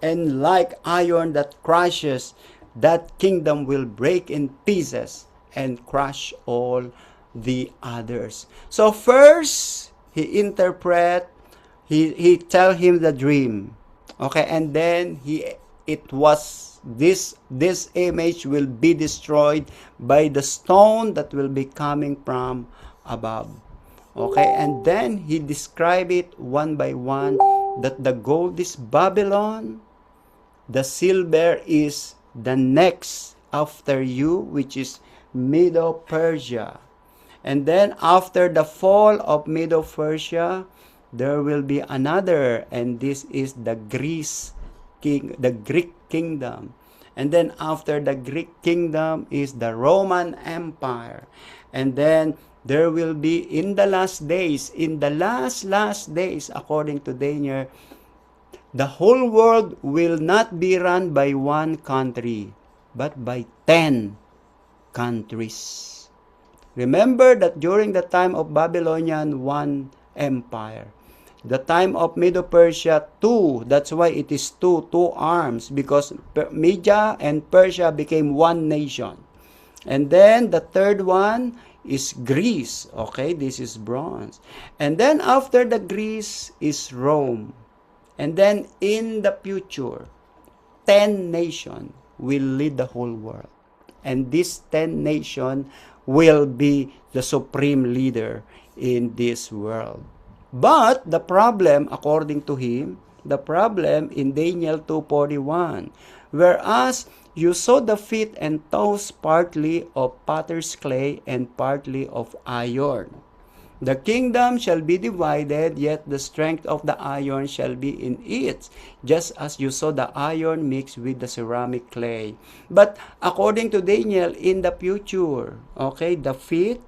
And like iron that crushes, that kingdom will break in pieces and crush all the others. So first, he tell him the dream. Okay, and then this image will be destroyed by the stone that will be coming from above. Okay, and then he described it one by one, that the gold is Babylon, the silver is the next after you, which is Medo-Persia. And then after the fall of Medo-Persia, there will be another, and this is the Greek kingdom. And then after the Greek kingdom is the Roman Empire. And then there will be in the last days, according to Daniel, The whole world will not be run by one country, but by 10 countries. Remember that during the time of Babylonian, one empire. The time of Medo-Persia, two. That's why it is two arms, because Media and Persia became one nation. And then the third one is Greece. Okay, this is bronze. And then after the Greece is Rome. And then in the future, 10 nations will lead the whole world. And this 10 nations will be the supreme leader in this world. But the problem, according to him, the problem in Daniel 2:41, whereas you saw the feet and toes partly of potter's clay and partly of iron. The kingdom shall be divided, yet the strength of the iron shall be in it, just as you saw the iron mixed with the ceramic clay. But according to Daniel, in the future, okay, the feet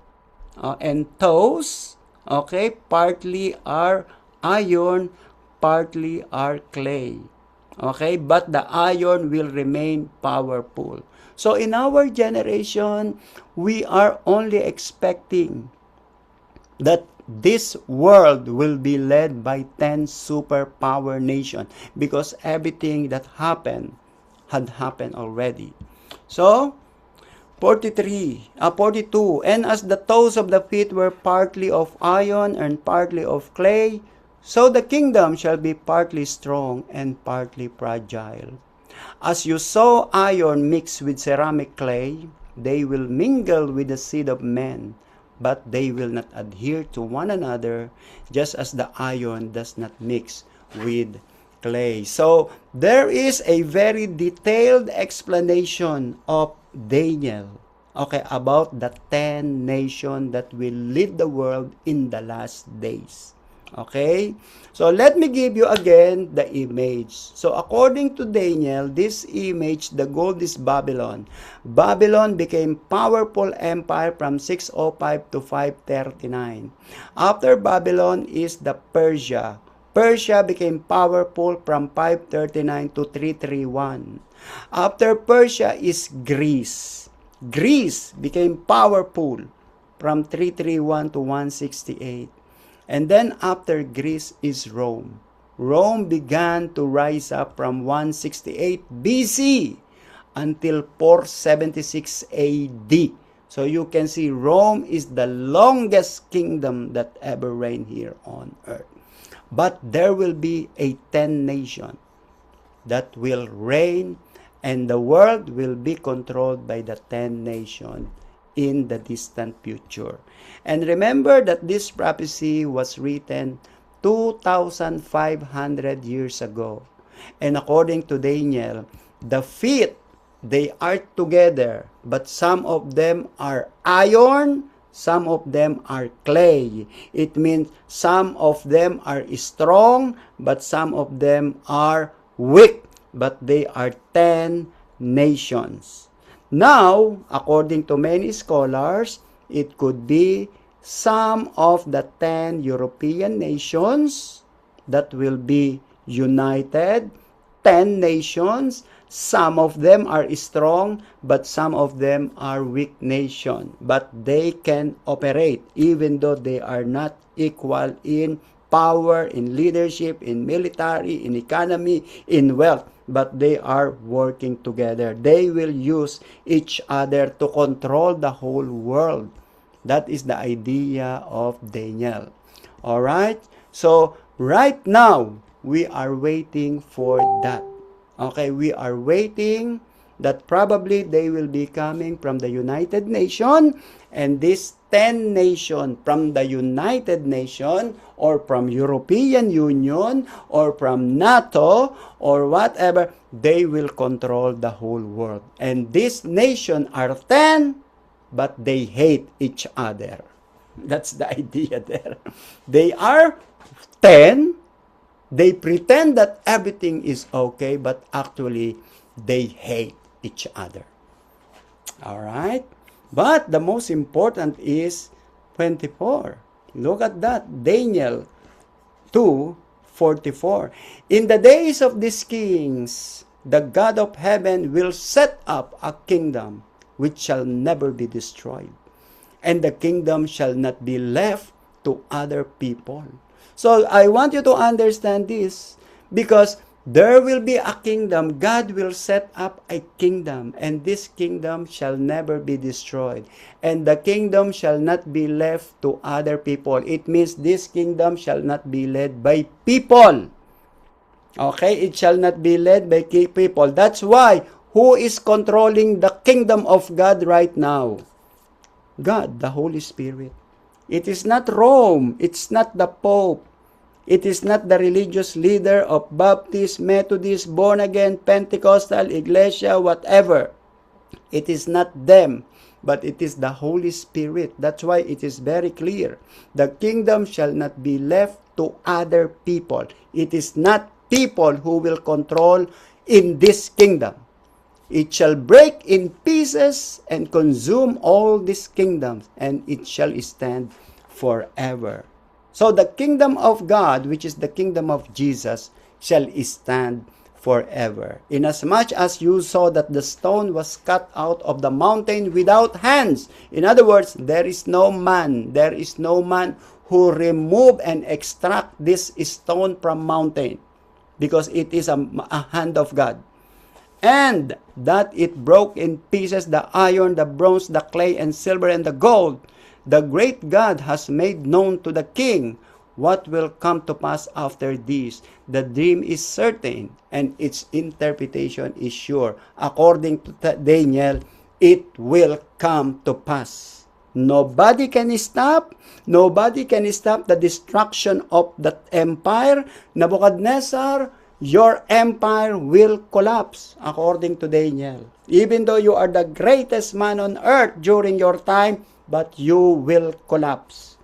and toes, okay, partly are iron, partly are clay. Okay, but the iron will remain powerful. So in our generation, we are only expecting that this world will be led by 10 superpower nations, because everything that happened had happened already. So 42, and as the toes of the feet were partly of iron and partly of clay, so the kingdom shall be partly strong and partly fragile. As you saw iron mixed with ceramic clay, they will mingle with the seed of men, but they will not adhere to one another, just as the iron does not mix with clay. So there is a very detailed explanation of Daniel, okay, about the 10 nations that will lead the world in the last days. Okay, so let me give you again the image. So according to Daniel, this image, the gold is Babylon. Babylon became powerful empire from 605 to 539. After Babylon is the Persia. Persia became powerful from 539 to 331. After Persia is Greece. Greece became powerful from 331 to 168. And then after Greece is Rome. Rome began to rise up from 168 BC until 476 AD. So you can see Rome is the longest kingdom that ever reigned here on earth. But there will be a 10 nation that will reign, and the world will be controlled by the 10 nations in the distant future. And remember that this prophecy was written 2,500 years ago. And according to Daniel, the feet, they are together, but some of them are iron, some of them are clay. It means some of them are strong, but some of them are weak. But they are 10 nations. Now, according to many scholars, it could be some of the 10 European nations that will be united. 10 nations. Some of them are strong, but some of them are weak nations. But they can operate even though they are not equal in power, in leadership, in military, in economy, in wealth. But they are working together. They will use each other to control the whole world. That is the idea of Daniel. All right? So, right now, we are waiting for that. Okay, we are waiting that probably they will be coming from the United Nations, and this 10 nation from the United Nation or from European Union or from NATO or whatever, they will control the whole world. And these nations are 10, but they hate each other. That's the idea there. They are 10, they pretend that everything is okay, but actually they hate each other. All right? But the most important is 24. Look at that. Daniel 2, 44. In the days of these kings, the God of heaven will set up a kingdom which shall never be destroyed, and the kingdom shall not be left to other people. So I want you to understand this, because there will be a kingdom. God will set up a kingdom, and this kingdom shall never be destroyed, and the kingdom shall not be left to other people. It means this kingdom shall not be led by people. Okay, it shall not be led by people. That's why, who is controlling the kingdom of God right now? God, the Holy Spirit. It is not Rome. It's not the Pope. It is not the religious leader of Baptist, Methodist, born again, Pentecostal, Iglesia, whatever. It is not them, but it is the Holy Spirit. That's why it is very clear. The kingdom shall not be left to other people. It is not people who will control in this kingdom. It shall break in pieces and consume all these kingdoms, and it shall stand forever. So the kingdom of God, which is the kingdom of Jesus, shall stand forever. Inasmuch as you saw that the stone was cut out of the mountain without hands. In other words, there is no man who remove and extract this stone from mountain, because it is a hand of God. And that it broke in pieces the iron, the bronze, the clay, and silver, and the gold. The great God has made known to the king what will come to pass after this. The dream is certain, and its interpretation is sure. According to Daniel, it will come to pass. Nobody can stop the destruction of that empire. Nebuchadnezzar, your empire will collapse, according to Daniel. Even though you are the greatest man on earth during your time, but you will collapse.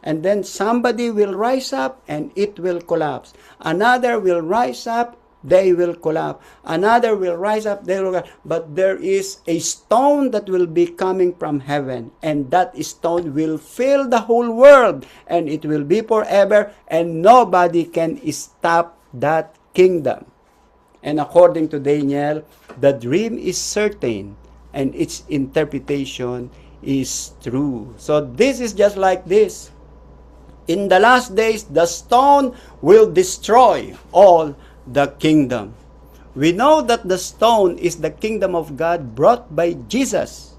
And then somebody will rise up and it will collapse. Another will rise up, they will collapse. Another will rise up, they will collapse. But there is a stone that will be coming from heaven, and that stone will fill the whole world, and it will be forever, and nobody can stop that kingdom. And according to Daniel, the dream is certain, and its interpretation is true. So this is just like this. In the last days, the stone will destroy all the kingdom. We know that the stone is the kingdom of God brought by Jesus.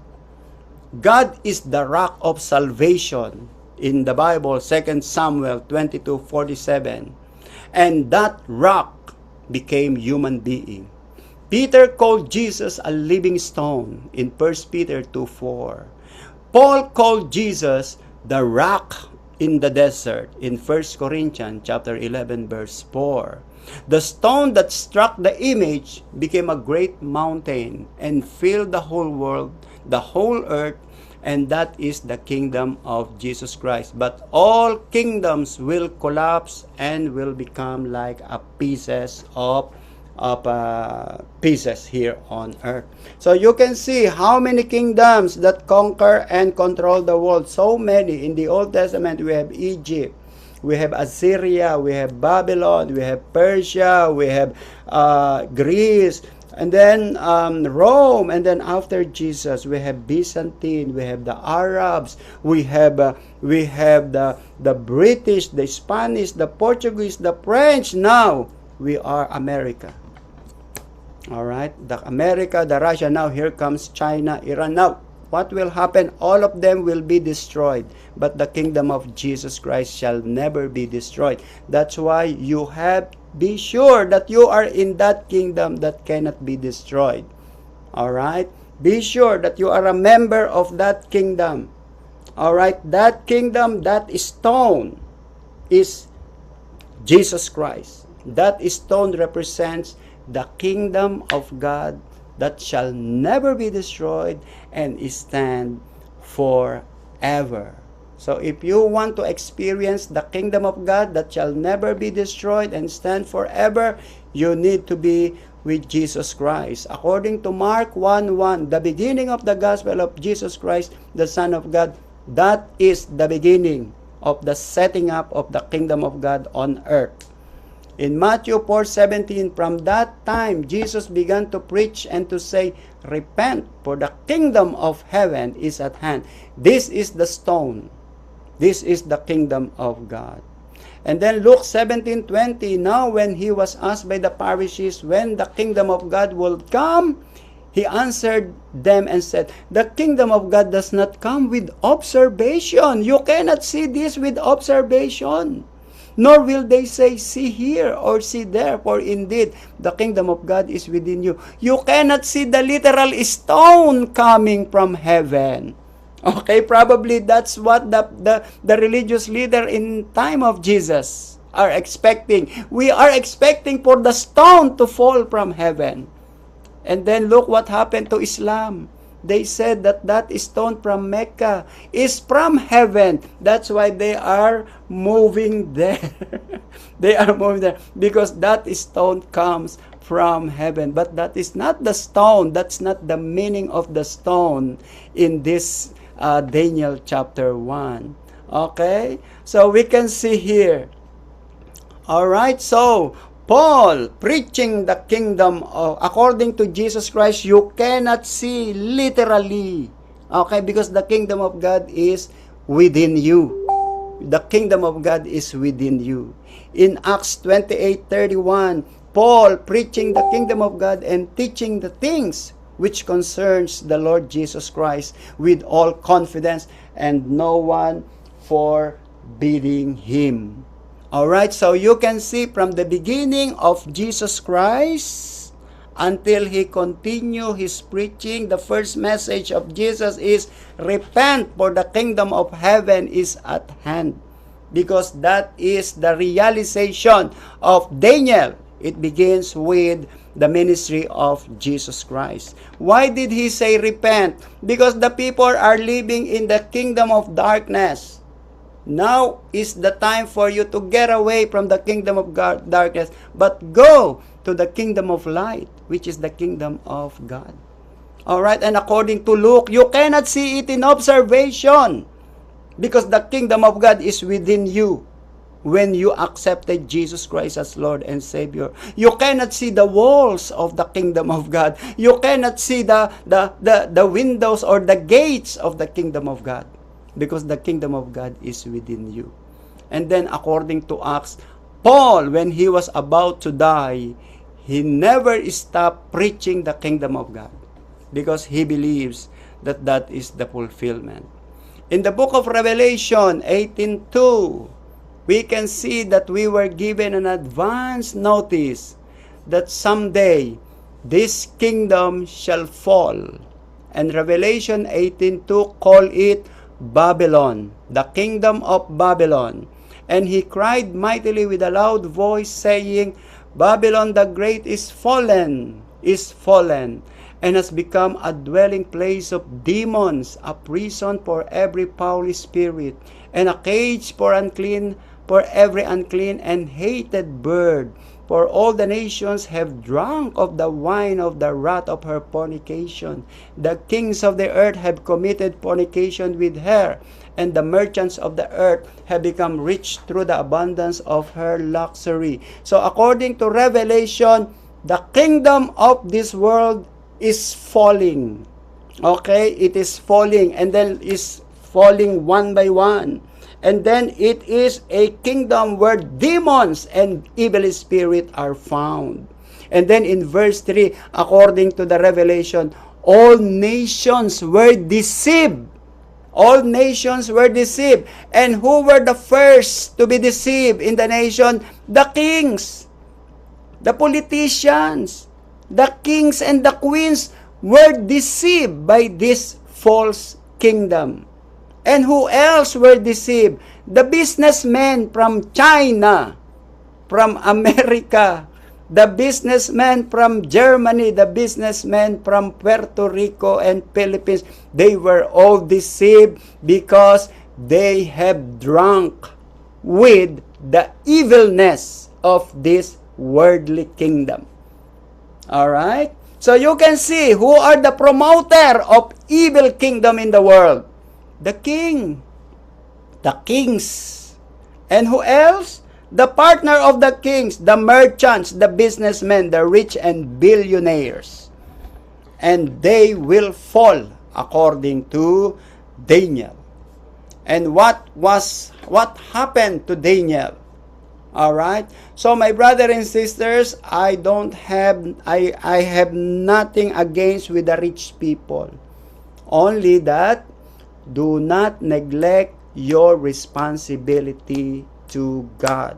God is the rock of salvation. In the Bible, 2 Samuel 22:47. And that rock became human being. Peter called Jesus a living stone in 1 Peter 2:4. Paul called Jesus the rock in the desert in 1 Corinthians chapter 11 verse 4. The stone that struck the image became a great mountain and filled the whole world, the whole earth, and that is the kingdom of Jesus Christ. But all kingdoms will collapse and will become like a pieces of pieces here on earth. So you can see how many kingdoms that conquer and control the world. So many. In the Old Testament, we have Egypt, we have Assyria, we have Babylon, we have Persia, we have Greece, and then Rome, and then after Jesus, we have Byzantine, we have the Arabs, we have the British, the Spanish, the Portuguese, the French. Now we are America. All right, the America, the Russia. Now here comes China, Iran. Now what will happen? All of them will be destroyed, but the kingdom of Jesus Christ shall never be destroyed. That's why you have be sure that you are in that kingdom that cannot be destroyed. All right, be sure that you are a member of that kingdom. All right, that kingdom, that stone is Jesus Christ. That stone represents the kingdom of God that shall never be destroyed and stand forever. So if you want to experience the kingdom of God that shall never be destroyed and stand forever, you need to be with Jesus Christ. According to Mark 1:1, the beginning of the gospel of Jesus Christ, the Son of God, that is the beginning of the setting up of the kingdom of God on earth. In Matthew 4:17, from that time Jesus began to preach and to say, repent, for the kingdom of heaven is at hand. This is the stone. This is the kingdom of God. And then Luke 17:20, now when he was asked by the Pharisees when the kingdom of God will come, he answered them and said, the kingdom of God does not come with observation. You cannot see this with observation. Nor will they say, see here or see there, for indeed the kingdom of God is within you. You cannot see the literal stone coming from heaven. Okay, probably that's what the religious leader in time of Jesus are expecting. We are expecting for the stone to fall from heaven. And then look what happened to Islam. They said that that stone from Mecca is from heaven. That's why they are moving there. They are moving there because that stone comes from heaven. But that is not the stone. That's not the meaning of the stone in this Daniel chapter 1. Okay? So we can see here. Alright, so Paul preaching the kingdom according to Jesus Christ, you cannot see literally. Okay, because the kingdom of God is within you. The kingdom of God is within you. In Acts 28:31, Paul preaching the kingdom of God and teaching the things which concerns the Lord Jesus Christ with all confidence and no one forbidding him. Alright, so you can see from the beginning of Jesus Christ until he continue his preaching, the first message of Jesus is, repent, for the kingdom of heaven is at hand. Because that is the realization of Daniel. It begins with the ministry of Jesus Christ. Why did he say repent? Because the people are living in the kingdom of darkness. Now is the time for you to get away from the kingdom of darkness, but go to the kingdom of light, which is the kingdom of God. Alright, and according to Luke, you cannot see it in observation because the kingdom of God is within you when you accepted Jesus Christ as Lord and Savior. You cannot see the walls of the kingdom of God. You cannot see the windows or the gates of the kingdom of God, because the kingdom of God is within you. And then according to Acts, Paul, when he was about to die, he never stopped preaching the kingdom of God because he believes that that is the fulfillment. In the book of Revelation 18:2, we can see that we were given an advance notice that someday this kingdom shall fall. And Revelation 18:2 call it Babylon, the kingdom of Babylon. And he cried mightily with a loud voice, saying, Babylon the great is fallen, and has become a dwelling place of demons, a prison for every foul spirit, and a cage for every unclean and hated bird. For all the nations have drunk of the wine of the wrath of her fornication. The kings of the earth have committed fornication with her, and the merchants of the earth have become rich through the abundance of her luxury. So according to Revelation, the kingdom of this world is falling. Okay, it is falling, and then is falling one by one. And then it is a kingdom where demons and evil spirits are found. And then in verse 3, according to the Revelation, all nations were deceived. All nations were deceived. And who were the first to be deceived in the nation? The kings, the politicians, the kings and the queens were deceived by this false kingdom. And who else were deceived? The businessmen from China, from America, the businessmen from Germany, the businessmen from Puerto Rico and Philippines. They were all deceived because they have drunk with the evilness of this worldly kingdom. Alright? So you can see who are the promoter of evil kingdom in the world. The king, the kings, and who else? The partner of the kings, the merchants, the businessmen, the rich and billionaires. And they will fall according to Daniel. And what happened to Daniel? All right. So my brother and sisters, I have nothing against with the rich people. Only that do not neglect your responsibility to God.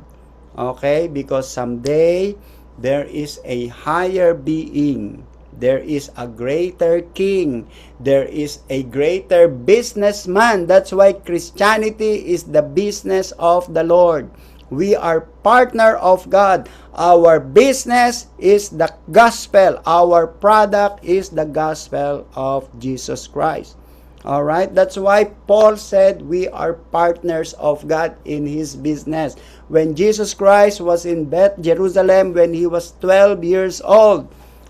Okay? Because someday there is a higher being. There is a greater king. There is a greater businessman. That's why Christianity is the business of the Lord. We are partner of God. Our business is the gospel. Our product is the gospel of Jesus Christ. All right? That's why Paul said we are partners of God in his business. When Jesus Christ was in Jerusalem when he was 12 years old,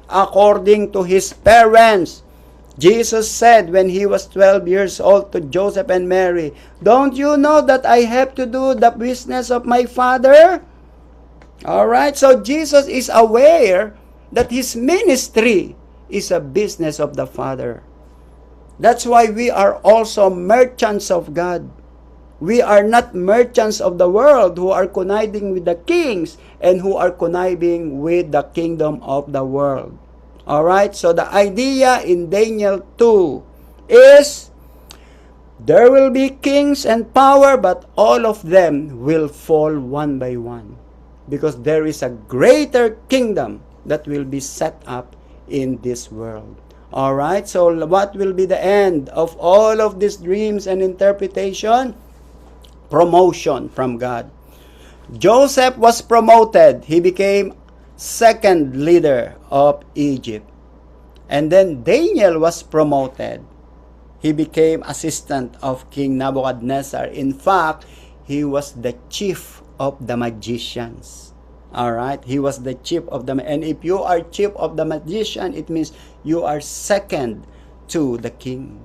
according to his parents, Jesus said when he was 12 years old to Joseph and Mary, "Don't you know that I have to do the business of my Father?" All right? So Jesus is aware that his ministry is a business of the Father. That's why we are also merchants of God. We are not merchants of the world who are conniving with the kings and who are conniving with the kingdom of the world. Alright, so the idea in Daniel 2 is there will be kings and power, but all of them will fall one by one. Because there is a greater kingdom that will be set up in this world. Alright, so what will be the end of all of these dreams and interpretation? Promotion from God. Joseph was promoted. He became second leader of Egypt. And then Daniel was promoted. He became assistant of King Nebuchadnezzar. In fact, he was the chief of the magicians. Alright, he was the chief of them. And if you are chief of the magician, it means you are second to the king.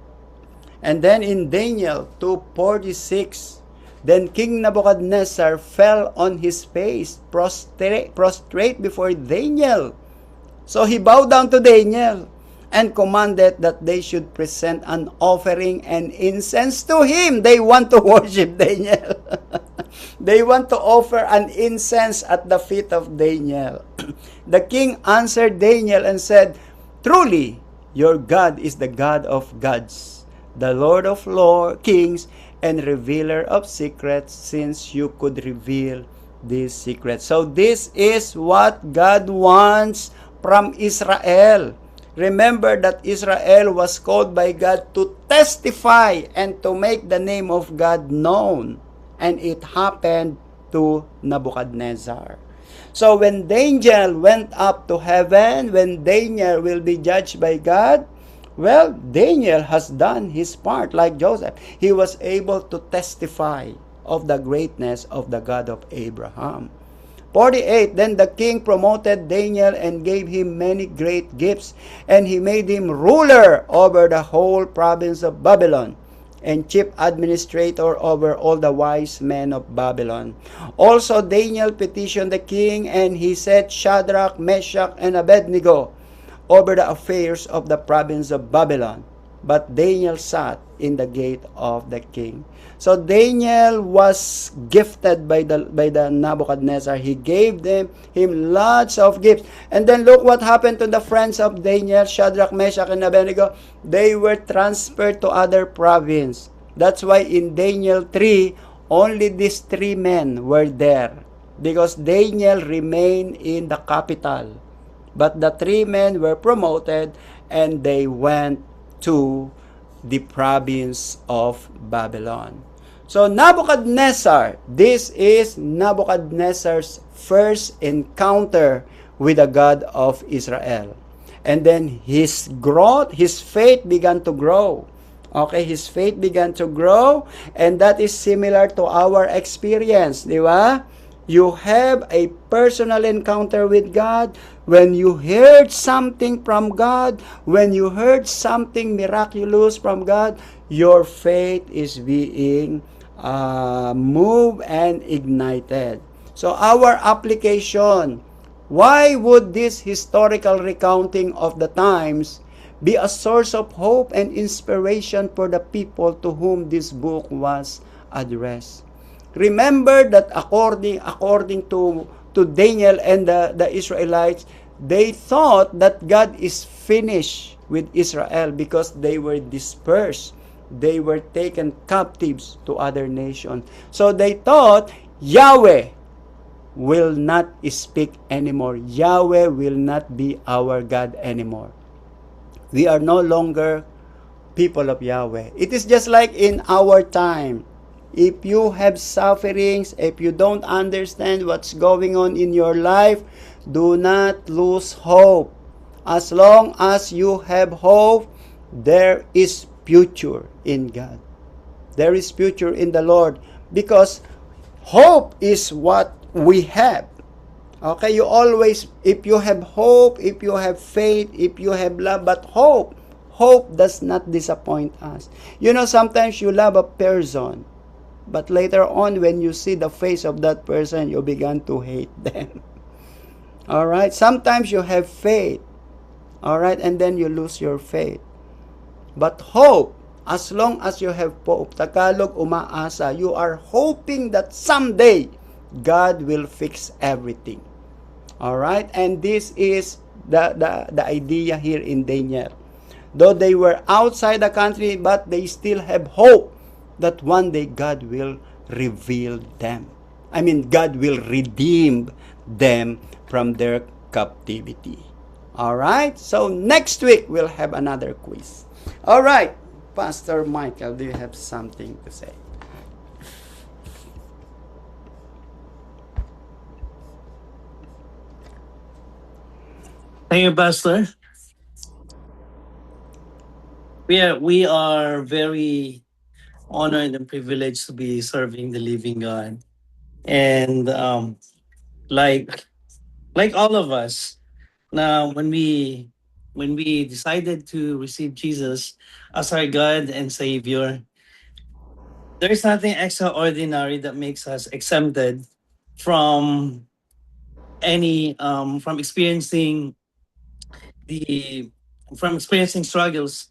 And then in Daniel 2:46, then King Nebuchadnezzar fell on his face, prostrate before Daniel. So he bowed down to Daniel and commanded that they should present an offering and incense to him. They want to worship Daniel. They want to offer an incense at the feet of Daniel. The king answered Daniel and said, "Truly, your God is the God of gods, the Lord of kings, and revealer of secrets, since you could reveal these secrets." So this is what God wants from Israel. Remember that Israel was called by God to testify and to make the name of God known. And it happened to Nebuchadnezzar. So when Daniel went up to heaven, when Daniel will be judged by God, well, Daniel has done his part like Joseph. He was able to testify of the greatness of the God of Abraham. 48, then the king promoted Daniel and gave him many great gifts, and he made him ruler over the whole province of Babylon, and chief administrator over all the wise men of Babylon. Also Daniel petitioned the king, and he set Shadrach, Meshach, and Abednego over the affairs of the province of Babylon. But Daniel sat in the gate of the king. So Daniel was gifted by the Nebuchadnezzar. He gave him lots of gifts. And then look what happened to the friends of Daniel, Shadrach, Meshach, and Abednego. They were transferred to other province. That's why in Daniel 3, only these 3 men were there, because Daniel remained in the capital. But the 3 men were promoted, and they went to the province of Babylon. So Nebuchadnezzar, this is Nebuchadnezzar's first encounter with the God of Israel. And then his faith began to grow. Okay, his faith began to grow, and that is similar to our experience, di ba? You have a personal encounter with God. When you heard something from God, when you heard something miraculous from God, your faith is being moved and ignited. So our application, why would this historical recounting of the times be a source of hope and inspiration for the people to whom this book was addressed? Remember that according to Daniel and the Israelites, they thought that God is finished with Israel because they were dispersed. They were taken captives to other nations. So they thought Yahweh will not speak anymore. Yahweh will not be our God anymore. We are no longer people of Yahweh. It is just like in our time. If you have sufferings, if you don't understand what's going on in your life, do not lose hope. As long as you have hope, there is future in God. There is future in the Lord because hope is what we have. Okay, you always, if you have hope, if you have faith, if you have love, but hope does not disappoint us. You know, sometimes you love a person, but later on, when you see the face of that person, you begin to hate them. All right, sometimes you have faith, all right, and then you lose your faith. But hope, as long as you have hope, Tagalog, umaasa, you are hoping that someday God will fix everything. All right, and this is the idea here in Daniel. Though they were outside the country, but they still have hope that one day God will reveal them. I mean, God will redeem them from their captivity. All right, so next week we'll have another quiz. All right, Pastor Michael, do you have something to say? Thank you, Pastor. We are very honored and privileged to be serving the living God. And like like all of us, now when we decided to receive Jesus as our God and Savior, there is nothing extraordinary that makes us exempted from any from experiencing the from experiencing struggles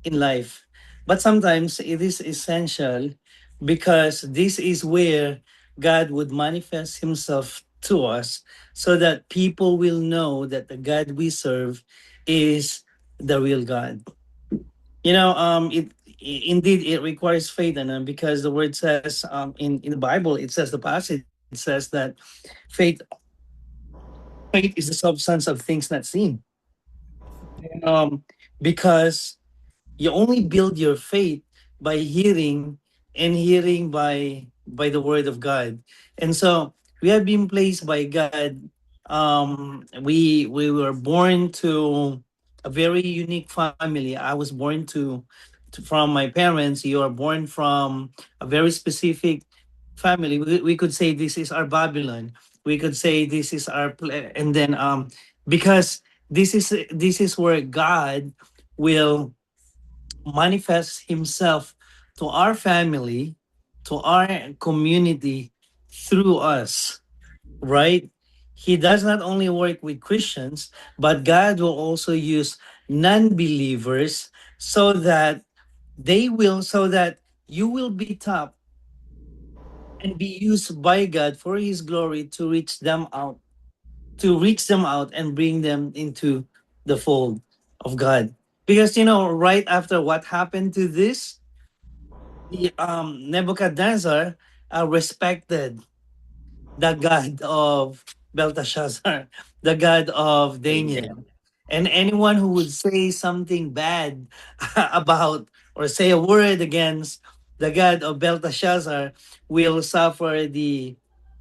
in life. But sometimes it is essential because this is where God would manifest himself to us so that people will know that the God we serve is the real God. Indeed it requires faith and because the word says in the Bible, it says, the passage says that faith faith is the substance of things not seen. Because you only build your faith by hearing, and hearing by the word of God. And so we have been placed by God. We were born to a very unique family. I was born to from my parents. You are born from a very specific family. We could say this is our Babylon. We could say this is our and then because this is where God will manifest himself to our family, to our community through us, right? He does not only work with Christians, but God will also use non-believers so that so that you will be taught and be used by God for his glory to reach them out and bring them into the fold of God. Because right after what happened to this, the Nebuchadnezzar respected the god of Belteshazzar, the god of Amen. Daniel. And anyone who would say something bad about or say a word against the god of Belteshazzar will suffer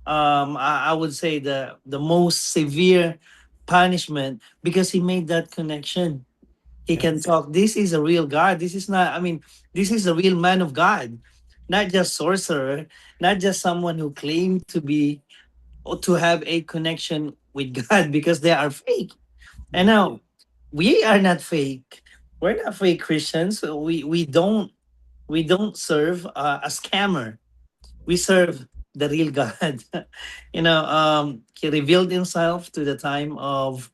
I would say the most severe punishment because he made that connection. He can Yes. talk. This is a real God. This is not, I mean, this is a real man of God, not just sorcerer, not just someone who claimed to be or to have a connection with God because they are fake. And now we are not fake. We're not fake Christians. We don't serve a scammer. We serve. the real God. He revealed himself to the time of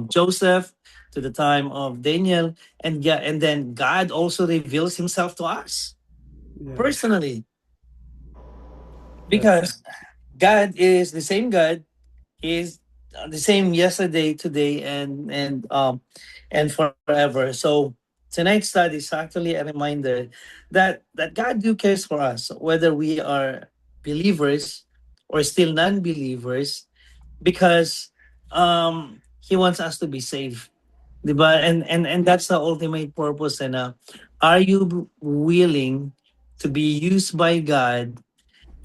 Joseph, to the time of Daniel, and then God also reveals himself to us Yeah. personally, That's because God is the same God. He is the same yesterday, today, and forever. So tonight's study is actually a reminder that God do cares for us, whether we are believers or still non-believers, because He wants us to be saved. Diba? And that's the ultimate purpose. And are you willing to be used by God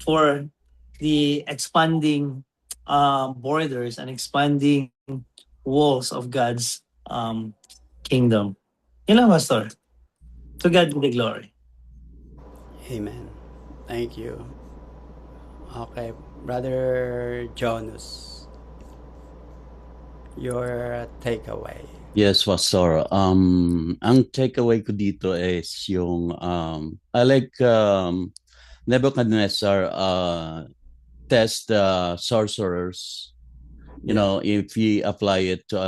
for the expanding borders and expanding walls of God's kingdom? Pastor. To God be the glory. Amen. Thank you. Okay, Brother Jonas, your takeaway. Yes, Pastor. Ang takeaway ko dito is yung I like Nebuchadnezzar test sorcerers. You Yeah. know, if we apply it to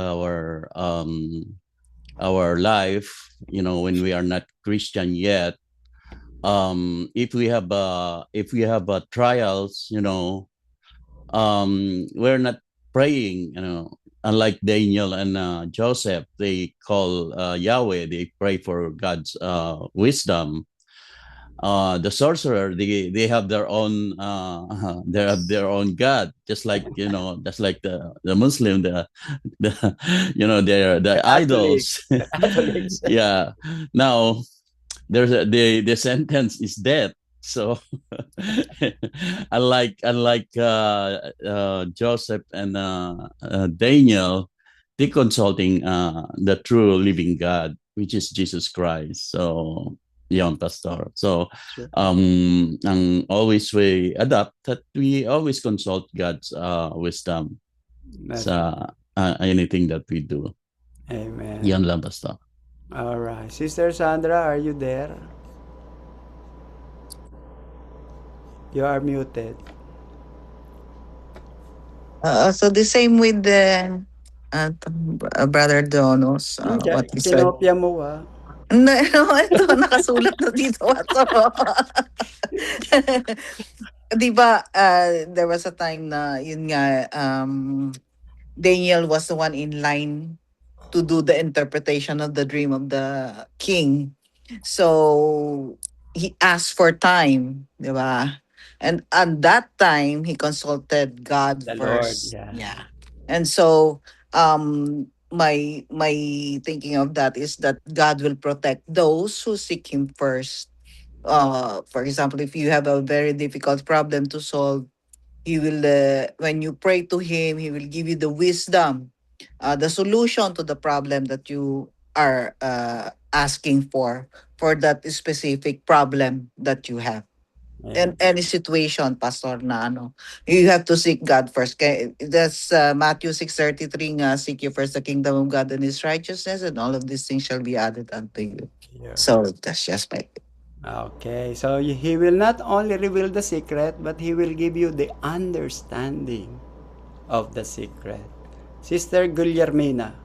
our life, you know, when we are not Christian yet, if we have trials, you know, we're not praying, you know, unlike Daniel and Joseph, they call Yahweh, they pray for God's wisdom. The sorcerer, they have their own they have their own god, just like, you know, just like the Muslim, the you know, The the Catholic, idols. the Catholics. Yeah, now the sentence is death. So unlike Joseph and Daniel, they consulting the true living God, which is Jesus Christ. So yon, Pastor. So Sure. ang always we adapt that we always consult God's wisdom That's sa anything that we do. Amen. Yan lang, Pastor. All right. Sister Sandra, are you there? You are muted. So the same with the Brother Donos, what he said. Kinopya mo No, ito, nakasulat na dito. Di ba, there was a time na, yun nga, Daniel was the one in line to do the interpretation of the dream of the king. So, he asked for time, di ba? And at that time, he consulted God The Lord, first. yeah. Yeah. And so, my thinking of that is that God will protect those who seek Him first. For example, if you have a very difficult problem to solve, He will, when you pray to Him, He will give you the wisdom, the solution to the problem that you are asking for that specific problem that you have. In any situation, Pastor, na ano, you have to seek God first. That's Matthew 6:33 nga, seek you first the kingdom of God and His righteousness, and all of these things shall be added unto you. Yeah. So that's just my. Okay, so he will not only reveal the secret, but he will give you the understanding of the secret. Sister Guillermina.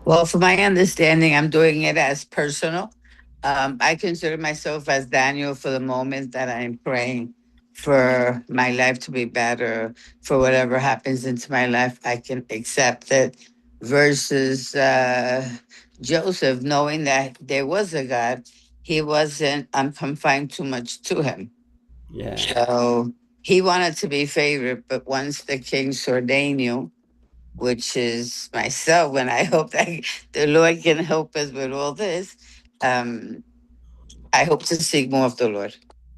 Well, from my understanding, I'm doing it as personal. I consider myself as Daniel for the moment that I'm praying for my life to be better, for whatever happens into my life, I can accept it. Versus Joseph, knowing that there was a God, he wasn't, I'm confined too much to him. Yeah. So he wanted to be favored, but once the king saw Daniel, which is myself, and I hope that the Lord can help us with all this. I hope to seek more of the Lord.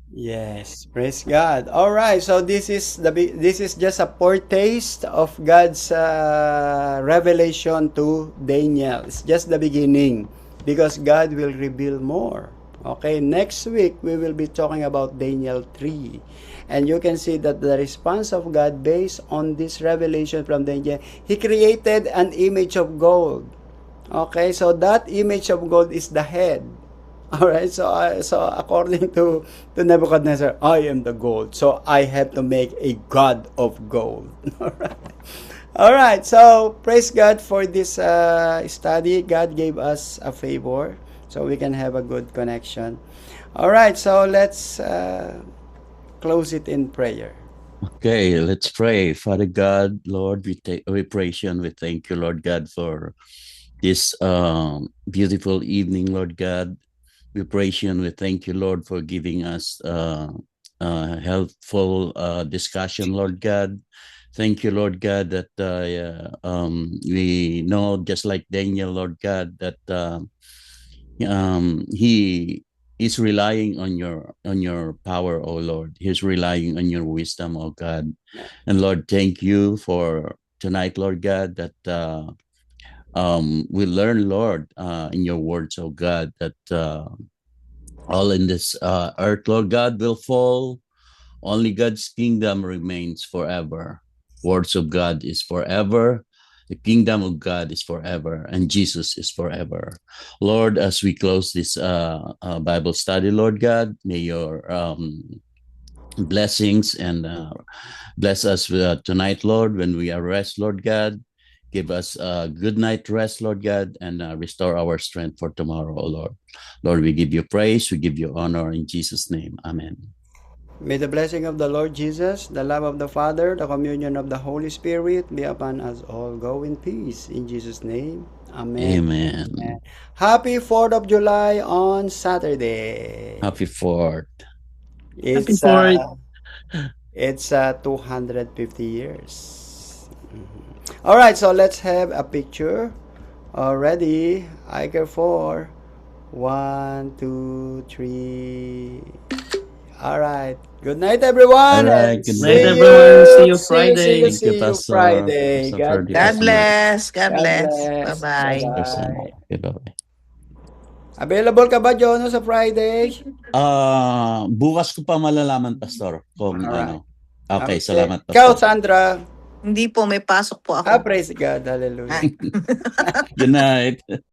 Yes, praise God. All right, so this is just a foretaste of God's revelation to Daniel. It's just the beginning, because God will reveal more. Okay, next week we will be talking about Daniel 3. And you can see that the response of God based on this revelation from Daniel, He created an image of gold. Okay, so that image of gold is the head. All right, so according to Nebuchadnezzar, I am the gold, so I have to make a god of gold. All right, all right. So praise God for this study. God gave us a favor, so we can have a good connection. All right, so let's close it in prayer. Okay, let's pray. Father God, Lord, we praise you and we thank you, Lord God, for this beautiful evening, Lord God. We praise you and we thank you, Lord, for giving us helpful discussion, Lord God. Thank you, Lord God, that we know, just like Daniel, Lord God, that he is relying on your power, oh Lord. He's relying on your wisdom, oh God. And Lord, thank you for tonight, Lord God, that we learn, Lord, in your words, oh God, that all in this earth, Lord God, will fall. Only God's kingdom remains forever. Words of God is forever. The kingdom of God is forever, and Jesus is forever. Lord, as we close this Bible study, Lord God, may your blessings and bless us tonight, Lord, when we are rest, Lord God. Give us a good night rest, Lord God, and restore our strength for tomorrow, oh Lord. Lord, we give you praise, we give you honor in Jesus' name. Amen. May the blessing of the Lord Jesus, the love of the Father, the communion of the Holy Spirit be upon us all. Go in peace. In Jesus' name. Amen. Amen. Happy 4th of July on Saturday. Happy 4th. Happy It's for it. 250 years. All right, so let's have a picture. Ready? Iker 4. 1, 2, 3. All right. Good night, All everyone, right. and Good Night, night. see everyone. See you, you Friday. Thank you, see you Pastor. Friday. Pastor God Ferdy, God bless. Pastor Mike, bless. God God bless. bless. Bye Bye-bye. Pastor Sam. bye. Okay, bye-bye. Available ka ba, Jono, sa Friday? Bukas ko pa malalaman, Pastor, kung All right. ano. Okay, Okay. salamat, Ikaw, Pastor. Sandra. Hindi po, may pasok po ako. Praise God. Hallelujah. Ay. Good night.